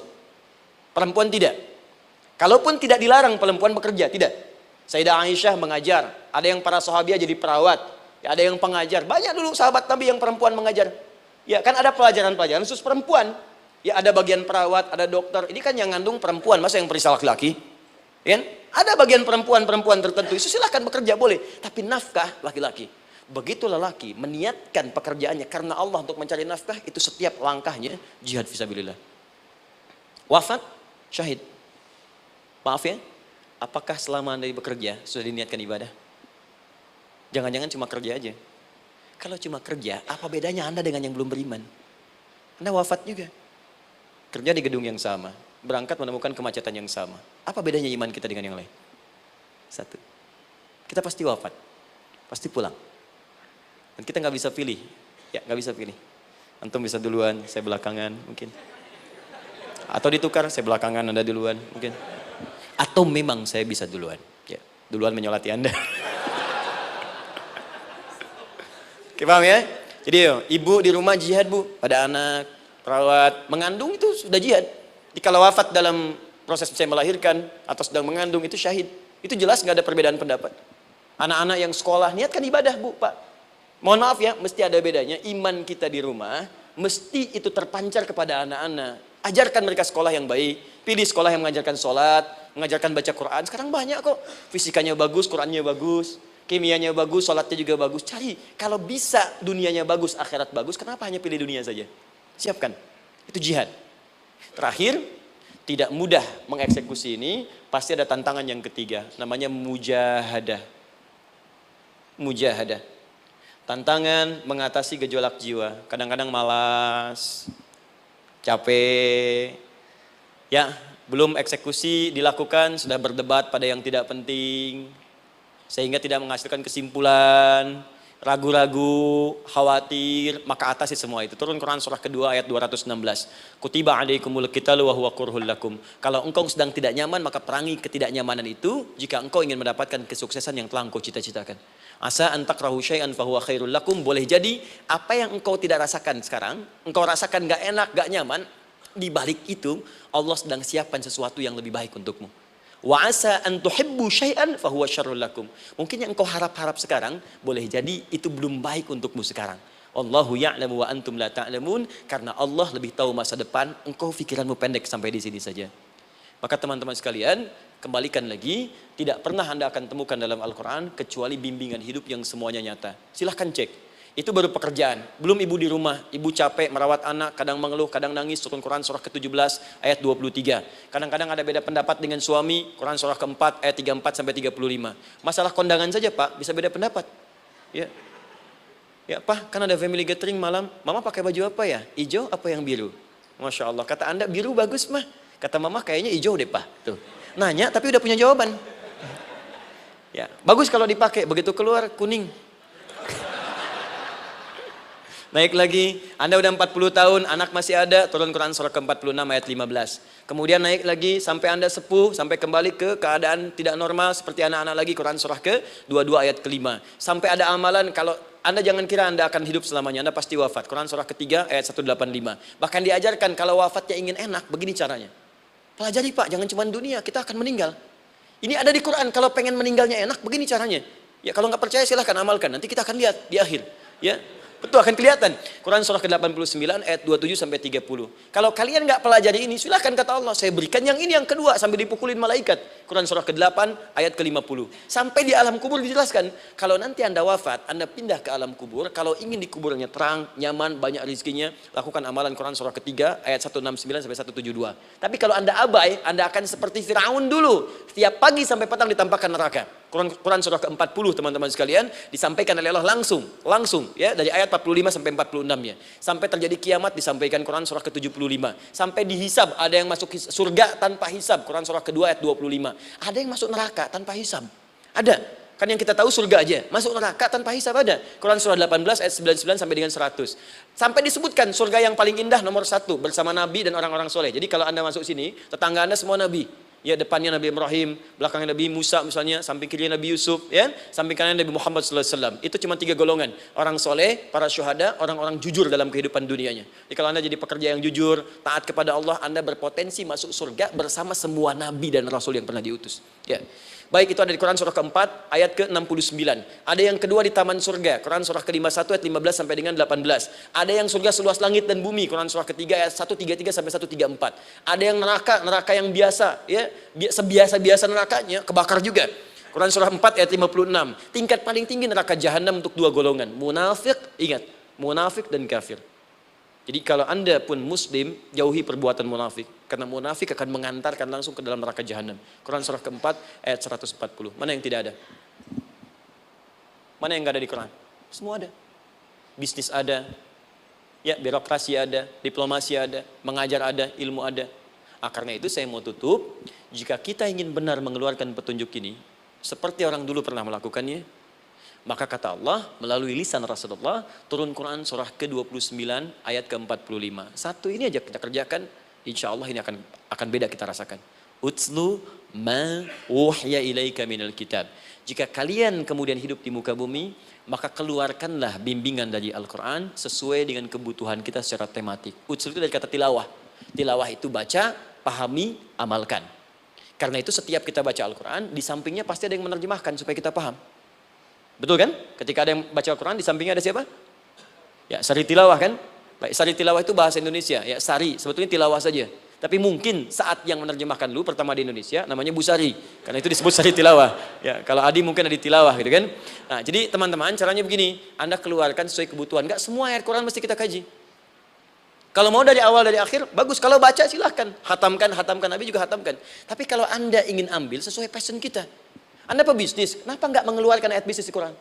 Perempuan tidak. Kalaupun tidak dilarang perempuan bekerja, tidak. Sayyidah Aisyah mengajar, ada yang para sahabiah jadi perawat, ya, ada yang pengajar. Banyak dulu sahabat Nabi yang perempuan mengajar. Ya, kan ada pelajaran-pelajaran khusus perempuan. Ya, ada bagian perawat, ada dokter. Ini kan yang ngandung perempuan, masa yang periksa laki-laki? Ya, ada bagian perempuan tertentu. Itu silahkan bekerja boleh, tapi nafkah laki-laki. Begitu lelaki meniatkan pekerjaannya karena Allah untuk mencari nafkah, itu setiap langkahnya jihad fisabilillah. Wafat, syahid. Maaf ya, apakah selama Anda bekerja sudah diniatkan ibadah? Jangan-jangan cuma kerja aja. Kalau cuma kerja, apa bedanya Anda dengan yang belum beriman? Anda wafat juga. Kerja di gedung yang sama, berangkat menemukan kemacetan yang sama. Apa bedanya iman kita dengan yang lain? Satu, kita pasti wafat, pasti pulang. Dan kita nggak bisa pilih, ya nggak bisa pilih. Antum bisa duluan, saya belakangan mungkin. Atau ditukar, saya belakangan, Anda duluan mungkin. Atau memang saya bisa duluan, ya duluan menyolati Anda. Oke, paham ya? Jadi ibu di rumah jihad, Bu, pada anak, perawat, mengandung itu sudah jihad. Jadi kalau wafat dalam proses saya melahirkan atau sedang mengandung itu syahid. Itu jelas nggak ada perbedaan pendapat. Anak-anak yang sekolah niatkan ibadah, Bu, Pak. Mohon maaf ya, mesti ada bedanya. Iman kita di rumah mesti itu terpancar kepada anak-anak. Ajarkan mereka sekolah yang baik. Pilih sekolah yang mengajarkan sholat, mengajarkan baca Quran. Sekarang banyak kok. Fisikanya bagus, Qurannya bagus, kimianya bagus, sholatnya juga bagus. Cari. Kalau bisa dunianya bagus, akhirat bagus, kenapa hanya pilih dunia saja? Siapkan. Itu jihad. Terakhir, tidak mudah mengeksekusi ini. Pasti ada tantangan yang ketiga. Namanya mujahadah. Mujahadah. Tantangan mengatasi gejolak jiwa. Kadang-kadang malas, capek, ya belum eksekusi dilakukan sudah berdebat pada yang tidak penting, sehingga tidak menghasilkan kesimpulan, ragu-ragu, khawatir, maka atasi semua itu. Turun Quran surah kedua ayat 216. Kutiba alaikumul qitalu wa huwa kurhul lakum. Kalau engkau sedang tidak nyaman, maka perangi ketidaknyamanan itu jika engkau ingin mendapatkan kesuksesan yang telah engkau cita-citakan. Asa an takrahu syai'an fa huwa khairul lakum. Boleh jadi apa yang engkau tidak rasakan sekarang, engkau rasakan gak enak, gak nyaman, di balik itu Allah sedang siapkan sesuatu yang lebih baik untukmu. Wa asa an tuhibbu syai'an fa huwa syarrul lakum. Mungkin yang engkau harap-harap sekarang boleh jadi itu belum baik untukmu sekarang. Allahu ya'lamu wa antum la ta'lamun, karena Allah lebih tahu masa depan, engkau pikiranmu pendek sampai di sini saja. Maka teman-teman sekalian, kembalikan lagi, tidak pernah Anda akan temukan dalam Al-Qur'an kecuali bimbingan hidup yang semuanya nyata. Silahkan cek. Itu baru pekerjaan, belum ibu di rumah, ibu capek merawat anak, kadang mengeluh, kadang nangis. Turun Quran surah ke-17 ayat 23. Kadang-kadang ada beda pendapat dengan suami, Quran surah ke-4 ayat 34 sampai 35. Masalah kondangan saja Pak, bisa beda pendapat. Ya. Ya Pak, kan ada family gathering malam, Mama pakai baju apa ya? Hijau apa yang biru? Masya Allah, kata Anda biru bagus mah. Kata Mama kayaknya hijau deh Pak. Tuh. Nanya tapi udah punya jawaban. Ya, bagus kalau dipakai, begitu keluar kuning. Naik lagi, Anda udah 40 tahun, anak masih ada, turun Quran surah ke-46 ayat 15. Kemudian naik lagi sampai Anda sepuh, sampai kembali ke keadaan tidak normal seperti anak-anak lagi, Quran surah ke-22 ayat ke-5. Sampai ada amalan, kalau Anda jangan kira Anda akan hidup selamanya, Anda pasti wafat. Quran surah ke-3 ayat 185. Bahkan diajarkan kalau wafatnya ingin enak, begini caranya. Pelajari Pak, jangan cuma dunia, kita akan meninggal. Ini ada di Quran, kalau pengen meninggalnya enak, begini caranya. Ya kalau nggak percaya silahkan amalkan, nanti kita akan lihat di akhir. Ya. Betul, akan kelihatan. Quran surah ke-89 ayat 27 sampai 30. Kalau kalian nggak pelajari ini, silahkan kata Allah, saya berikan yang ini yang kedua sambil dipukulin malaikat. Quran surah ke-8 ayat ke-50. Sampai di alam kubur dijelaskan, kalau nanti Anda wafat, Anda pindah ke alam kubur, kalau ingin di kuburnya terang, nyaman, banyak rezekinya, lakukan amalan Quran surah ke-3 ayat 169 sampai 172. Tapi kalau Anda abai, Anda akan seperti Firaun dulu. Setiap pagi sampai petang ditampakkan neraka. Quran surah ke-40 teman-teman sekalian disampaikan oleh Allah langsung ya, dari ayat 45 sampai 46 ya. Sampai terjadi kiamat disampaikan Quran surah ke-75. Sampai dihisab, ada yang masuk surga tanpa hisab, Quran surah kedua ayat 25. Ada yang masuk neraka tanpa hisab. Ada. Kan yang kita tahu surga aja, masuk neraka tanpa hisab ada. Quran surah 18 ayat 99 sampai dengan 100. Sampai disebutkan surga yang paling indah nomor 1 bersama Nabi dan orang-orang soleh. Jadi kalau Anda masuk sini, tetangga Anda semua Nabi. Ya, depannya Nabi Ibrahim, belakangnya Nabi Musa misalnya, samping kirinya Nabi Yusuf, ya, samping kanan Nabi Muhammad SAW. Itu cuma 3 golongan, orang soleh, para syuhada, orang-orang jujur dalam kehidupan dunianya. Jadi kalau Anda jadi pekerja yang jujur, taat kepada Allah, Anda berpotensi masuk surga bersama semua Nabi dan Rasul yang pernah diutus. Ya. Baik, itu ada di Quran surah ke-4 ayat ke-69. Ada yang kedua di taman surga, Quran surah ke-51 ayat 15 sampai dengan 18. Ada yang surga seluas langit dan bumi, Quran surah ketiga ayat 133 sampai 134. Ada yang neraka yang biasa, ya, sebiasa-biasa nerakanya kebakar juga. Quran surah 4 ayat 56. Tingkat paling tinggi neraka jahanam untuk 2 golongan, munafik, ingat, munafik dan kafir. Jadi kalau Anda pun muslim, jauhi perbuatan munafik. Karena munafik akan mengantarkan langsung ke dalam neraka jahanam. Quran surah ke-4 ayat 140. Mana yang tidak ada? Mana yang nggak ada di Quran? Semua ada. Bisnis ada, ya, birokrasi ada, diplomasi ada, mengajar ada, ilmu ada. Karena itu saya mau tutup, jika kita ingin benar mengeluarkan petunjuk ini, seperti orang dulu pernah melakukannya, maka kata Allah melalui lisan Rasulullah, turun Quran surah ke-29 ayat ke-45. Satu ini aja kita kerjakan, insya Allah ini akan beda kita rasakan. Utslu ma uhya ilaika minal kitab. Jika kalian kemudian hidup di muka bumi, maka keluarkanlah bimbingan dari Al-Quran sesuai dengan kebutuhan kita secara tematik. Utslu itu dari kata tilawah. Tilawah itu baca, pahami, amalkan. Karena itu setiap kita baca Al-Quran, di sampingnya pasti ada yang menerjemahkan supaya kita paham. Betul kan? Ketika ada yang baca Al-Quran, di sampingnya ada siapa? Ya, sari tilawah kan? Baik, sari tilawah itu bahasa Indonesia. Ya, sari, sebetulnya tilawah saja. Tapi mungkin saat yang menerjemahkan dulu pertama di Indonesia namanya Bu Sari. Karena itu disebut sari tilawah. Ya, kalau Adi mungkin ada di tilawah gitu kan. Nah, jadi teman-teman caranya begini, Anda keluarkan sesuai kebutuhan. Enggak semua ayat Quran mesti kita kaji. Kalau mau dari awal dari akhir, bagus. Kalau baca silahkan. Hatamkan, Nabi juga hatamkan. Tapi kalau Anda ingin ambil sesuai passion kita. Anda pebisnis, kenapa enggak mengeluarkan ayat bisnis di Quran?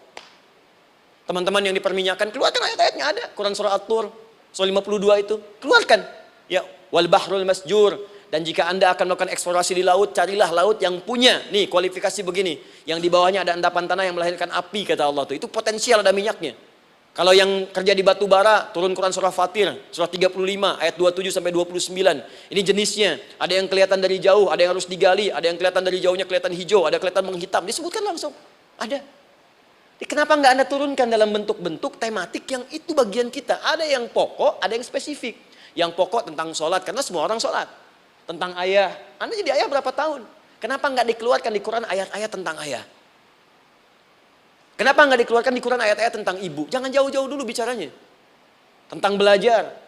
Teman-teman yang diperminyakan, keluarkan ayat-ayatnya ada. Quran surah At-Tur, surah 52 itu. Keluarkan. Ya, wal bahrul masjur. Dan jika Anda akan melakukan eksplorasi di laut, carilah laut yang punya nih kualifikasi begini. Yang di bawahnya ada endapan tanah yang melahirkan api, kata Allah tuh. Itu potensial ada minyaknya. Kalau yang kerja di batu bara, turun Quran surah Fatir, surah 35 ayat 27 sampai 29. Ini jenisnya. Ada yang kelihatan dari jauh, ada yang harus digali, ada yang kelihatan dari jauhnya kelihatan hijau, ada kelihatan menghitam. Disebutkan langsung. Ada. Kenapa nggak Anda turunkan dalam bentuk-bentuk tematik yang itu bagian kita? Ada yang pokok, ada yang spesifik. Yang pokok tentang sholat, karena semua orang sholat. Tentang ayah. Anda jadi ayah berapa tahun? Kenapa nggak dikeluarkan di Quran ayat-ayat tentang ayah? Kenapa nggak dikeluarkan di Quran ayat-ayat tentang ibu? Jangan jauh-jauh dulu bicaranya. Tentang belajar.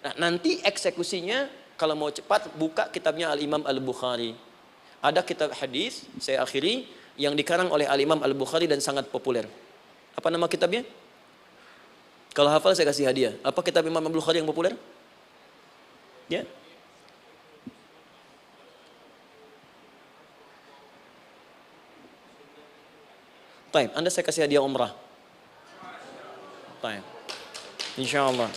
Nah, nanti eksekusinya, kalau mau cepat, buka kitabnya Al-Imam Al-Bukhari. Ada kitab hadis, saya akhiri, yang dikarang oleh Al-Imam Al-Bukhari dan sangat populer. Apa nama kitabnya? Kalau hafal saya kasih hadiah. Apa kitab Imam Al-Bukhari yang populer? Ya. Taib, Anda saya kasih hadiah umrah. Taib. Insyaallah.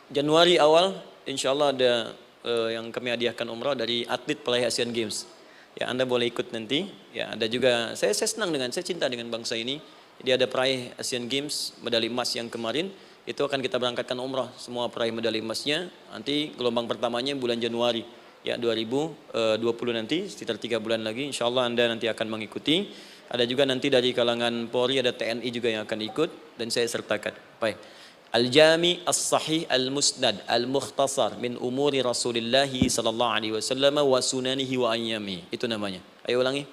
Januari awal, insyaallah ada yang kami hadiahkan umrah dari atlet peraih Asian Games. Ya, Anda boleh ikut nanti. Ya, ada juga saya senang saya cinta dengan bangsa ini. Jadi ada peraih Asian Games medali emas yang kemarin, itu akan kita berangkatkan umrah semua peraih medali emasnya. Nanti gelombang pertamanya bulan Januari. Ya, 2020 nanti sekitar 3 bulan lagi, insyaallah Anda nanti akan mengikuti. Ada juga nanti dari kalangan Polri, ada TNI juga yang akan ikut dan saya sertakan. Baik. Al-Jami As-Sahih Al-Musnad Al-Mukhtasar min umuri Rasulillah sallallahu alaihi wasallam wa sunanihi wa ayyami. Itu namanya. Ayo ulangi.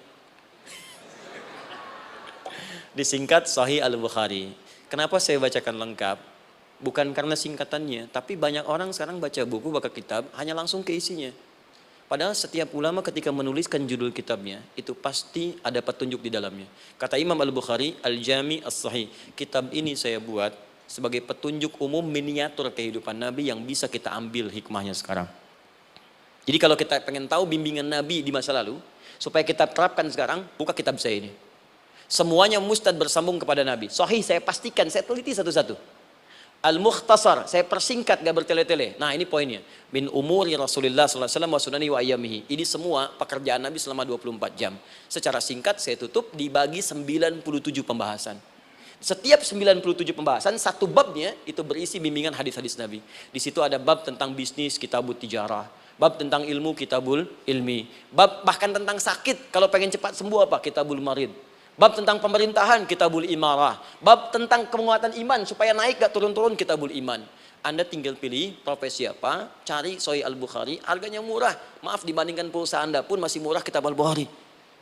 Disingkat Sahih Al-Bukhari. Kenapa saya bacakan lengkap? Bukan karena singkatannya, tapi banyak orang sekarang baca buku, baca kitab hanya langsung ke isinya. Padahal setiap ulama ketika menuliskan judul kitabnya, itu pasti ada petunjuk di dalamnya. Kata Imam Al-Bukhari, Al-Jami As-Sahih. Kitab ini saya buat sebagai petunjuk umum miniatur kehidupan Nabi yang bisa kita ambil hikmahnya sekarang. Jadi kalau kita pengen tahu bimbingan Nabi di masa lalu, supaya kita terapkan sekarang, buka kitab saya ini. Semuanya mustad bersambung kepada Nabi. Sahih saya pastikan, saya teliti satu-satu. Al-Mukhtasar, saya persingkat gak bertele-tele. Nah ini poinnya. Min umuri Rasulullah SAW wa sunani wa ayyamihi. Ini semua pekerjaan Nabi selama 24 jam. Secara singkat saya tutup dibagi 97 pembahasan. Setiap 97 pembahasan, satu babnya itu berisi bimbingan hadis-hadis Nabi. Di situ ada bab tentang bisnis, kitabul tijarah. Bab tentang ilmu, kitabul ilmi. Bab bahkan tentang sakit, kalau pengen cepat sembuh apa? Kitabul marid. Bab tentang pemerintahan, kitabul imarah. Bab tentang penguatan iman, supaya naik gak turun-turun, kitabul iman. Anda tinggal pilih profesi apa, cari Sahih Al-Bukhari, harganya murah. Maaf, dibandingkan pulsa Anda pun masih murah kitab Al-Bukhari.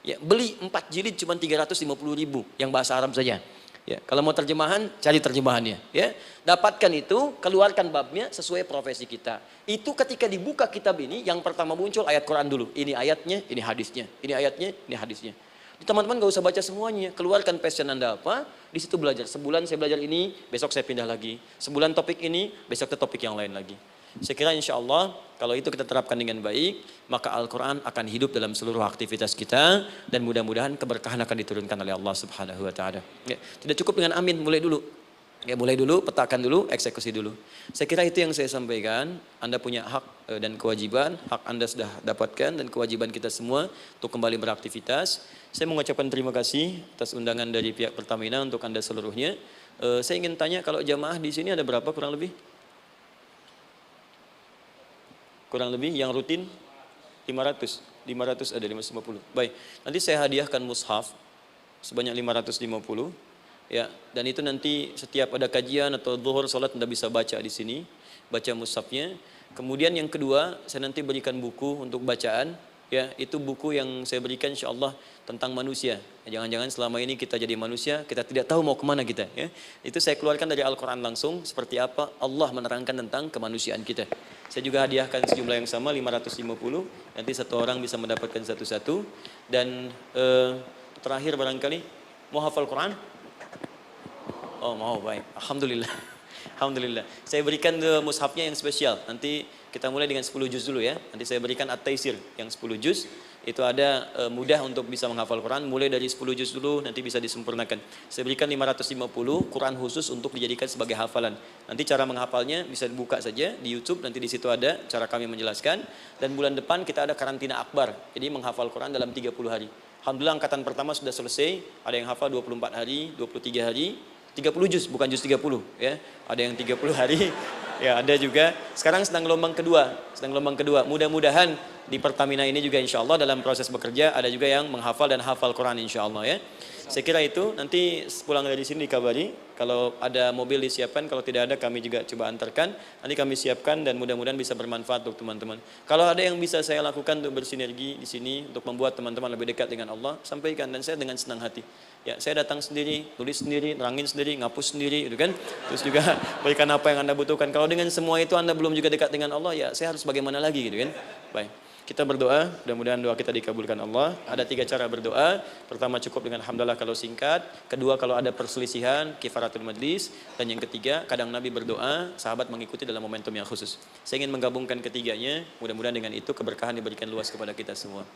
Ya, beli 4 jilid cuma 350.000 yang bahasa Arab saja. Ya, kalau mau terjemahan, cari terjemahannya. Ya, dapatkan itu, keluarkan babnya sesuai profesi kita. Itu ketika dibuka kitab ini, yang pertama muncul ayat Quran dulu. Ini ayatnya, ini hadisnya. Ini ayatnya, ini hadisnya. Teman-teman gak usah baca semuanya, keluarkan passion Anda apa, di situ belajar. Sebulan saya belajar ini, besok saya pindah lagi. Sebulan topik ini, besok ke topik yang lain lagi. Saya kira insya Allah kalau itu kita terapkan dengan baik, maka Al-Quran akan hidup dalam seluruh aktivitas kita dan mudah-mudahan keberkahan akan diturunkan oleh Allah Subhanahu Wa Taala. Ya, tidak cukup dengan amin, mulai dulu. Ya, mulai dulu, petakan dulu, eksekusi dulu. Saya kira itu yang saya sampaikan. Anda punya hak dan kewajiban, hak Anda sudah dapatkan dan kewajiban kita semua untuk kembali beraktivitas. Saya mengucapkan terima kasih atas undangan dari pihak Pertamina untuk Anda seluruhnya. Saya ingin tanya, kalau jamaah di sini ada berapa kurang lebih? Kurang lebih yang rutin 500 ada 550. Baik, nanti saya hadiahkan mushaf sebanyak 550 ya, dan itu nanti setiap ada kajian atau zuhur salat Anda bisa baca di sini, baca mushafnya. Kemudian yang kedua, saya nanti berikan buku untuk bacaan ya, itu buku yang saya berikan insyaallah tentang manusia. Jangan-jangan selama ini kita jadi manusia, kita tidak tahu mau kemana kita ya. Itu saya keluarkan dari Al-Quran langsung, seperti apa Allah menerangkan tentang kemanusiaan kita. Saya juga hadiahkan sejumlah yang sama 550. Nanti satu orang bisa mendapatkan satu-satu. Dan terakhir barangkali mau hafal Quran? Oh mau, baik. Alhamdulillah. Alhamdulillah. Saya berikan mushafnya yang spesial. Nanti kita mulai dengan 10 juz dulu ya. Nanti saya berikan At-Taisir yang 10 juz. itu ada mudah untuk bisa menghafal Quran, mulai dari 10 juz dulu, nanti bisa disempurnakan. Saya berikan 550 Quran khusus untuk dijadikan sebagai hafalan. Nanti cara menghafalnya bisa dibuka saja di YouTube, nanti di situ ada cara kami menjelaskan. Dan bulan depan kita ada karantina akbar, jadi menghafal Quran dalam 30 hari. Alhamdulillah angkatan pertama sudah selesai, ada yang hafal 24 hari, 23 hari, 30 juz, bukan juz 30 ya. Ada yang 30 hari. Ya, ada juga. Sekarang sedang gelombang kedua. Mudah-mudahan di Pertamina ini juga insya Allah dalam proses bekerja ada juga yang menghafal dan hafal Quran insya Allah ya. Saya kira itu, nanti pulang dari sini dikabari. Kalau ada mobil disiapkan, kalau tidak ada kami juga coba antarkan. Nanti kami siapkan dan mudah-mudahan bisa bermanfaat untuk teman-teman. Kalau ada yang bisa saya lakukan untuk bersinergi di sini, untuk membuat teman-teman lebih dekat dengan Allah, sampaikan, dan saya dengan senang hati. Ya, saya datang sendiri, tulis sendiri, nerangin sendiri, ngapus sendiri, gitu kan. Terus juga berikan apa yang Anda butuhkan. Kalau dengan semua itu Anda belum juga dekat dengan Allah, ya saya harus bagaimana lagi, gitu kan. Baik. Kita berdoa, mudah-mudahan doa kita dikabulkan Allah. Ada 3 cara berdoa. Pertama, cukup dengan alhamdulillah kalau singkat. Kedua, kalau ada perselisihan, kifaratul majlis. Dan yang ketiga, kadang Nabi berdoa, sahabat mengikuti dalam momentum yang khusus. Saya ingin menggabungkan ketiganya. Mudah-mudahan dengan itu keberkahan diberikan luas kepada kita semua.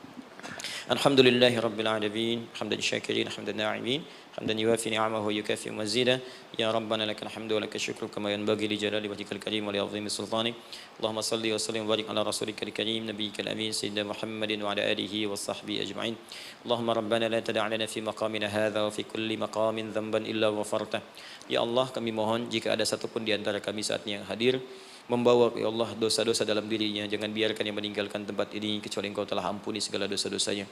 Alhamdulillahi Rabbil Alamin, hamdan syakirin, hamdan na'imin, hamdan yuwafi ni'amahu yukafi mazida. Ya Rabbana lakal hamdu wa lakal syukru kama yanbaghi li jalali wajhikal karim wa li 'azimi sultanik. Allahumma salli wa sallim wa barik ala rasulika karim nabiyyikal amin sayyidina Muhammadin wa ala alihi wa sahbihi ajma'in. Allahumma rabbana la tada' lana fi maqamina hadha wa fi kulli maqamin dhanban illa ghafartah. Ya Allah, kami mohon jika ada satupun di antara kami saat ini yang hadir membawa ya Allah dosa-dosa dalam dirinya, jangan biarkan yang meninggalkan tempat ini kecuali Engkau telah ampuni segala dosa-dosanya.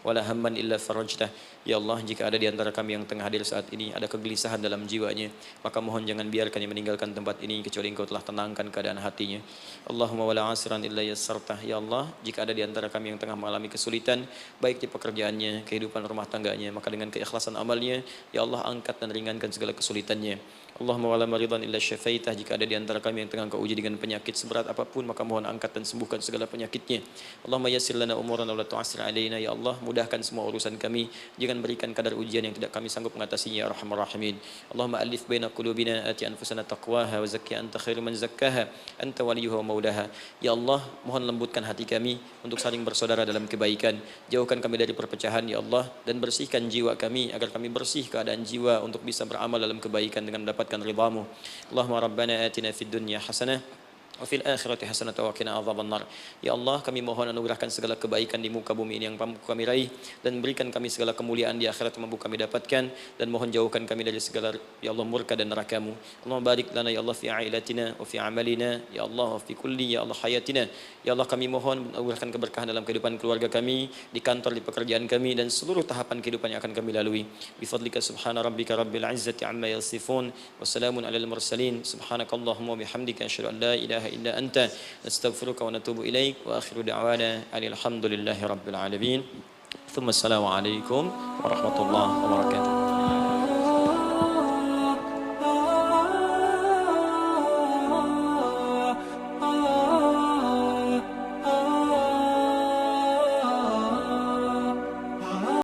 Wala hamman illa farajtah. Ya Allah, jika ada di antara kami yang tengah hadir saat ini ada kegelisahan dalam jiwanya, maka mohon jangan biarkan yang meninggalkan tempat ini kecuali Engkau telah tenangkan keadaan hatinya. Allahumma wala asiran illa yassartah. Ya Allah, jika ada di antara kami yang tengah mengalami kesulitan baik di pekerjaannya, kehidupan rumah tangganya, maka dengan keikhlasan amalnya ya Allah angkat dan ringankan segala kesulitannya. Allahumma wala maridan illa syafaitah. Jika ada di antara kami yang tengah Engkau uji dengan penyakit seberat apapun, maka mohon angkat dan sembuhkan segala penyakitnya. Allahumma yassir lana umurana wa la tu'assir alaina. Ya Allah, mudahkan semua urusan kami, jangan berikan kadar ujian yang tidak kami sanggup mengatasinya ya arhamar rahimin. Allahumma alif baina qulubina, ati anfusana taqwaha wa zakki anta khairu man zakkaha anta waliyuha wa maulaha. Ya Allah, mohon lembutkan hati kami untuk saling bersaudara dalam kebaikan. Jauhkan kami dari perpecahan ya Allah, dan bersihkan jiwa kami agar kami bersih keadaan jiwa untuk bisa beramal dalam kebaikan dengan mendapatkan ridhamu. Allahumma rabbana atina fid dunya hasanah wa fil akhirati hasanah wa qina adzabannar. Ya Allah, kami mohon anugerahkan segala kebaikan di muka bumi ini yang mampu kami raih, dan berikan kami segala kemuliaan di akhirat yang mampu kami dapatkan, dan mohon jauhkan kami dari segala ya Allah murka dan neraka-Mu. Allahumma barik lana ya Allah fi ailatina wa fi amalina ya Allah wa fi kulli ya Allah hayatina. Ya Allah, kami mohon anugerahkan keberkahan dalam kehidupan keluarga kami, di kantor, di pekerjaan kami, dan seluruh tahapan kehidupan yang akan kami lalui. Bi fadlika subhana rabbika rabbil izzati amma yasifun wa salamun alal mursalin. Subhanakallahumma wa bihamdika asyhadu an la ilaha illa anta nastaghfiruka wa natubu ilaik wa akhiru da'wana alhamdulillahi rabbil alamin. Thumma assalamu alaikum warahmatullahi wabarakatuh.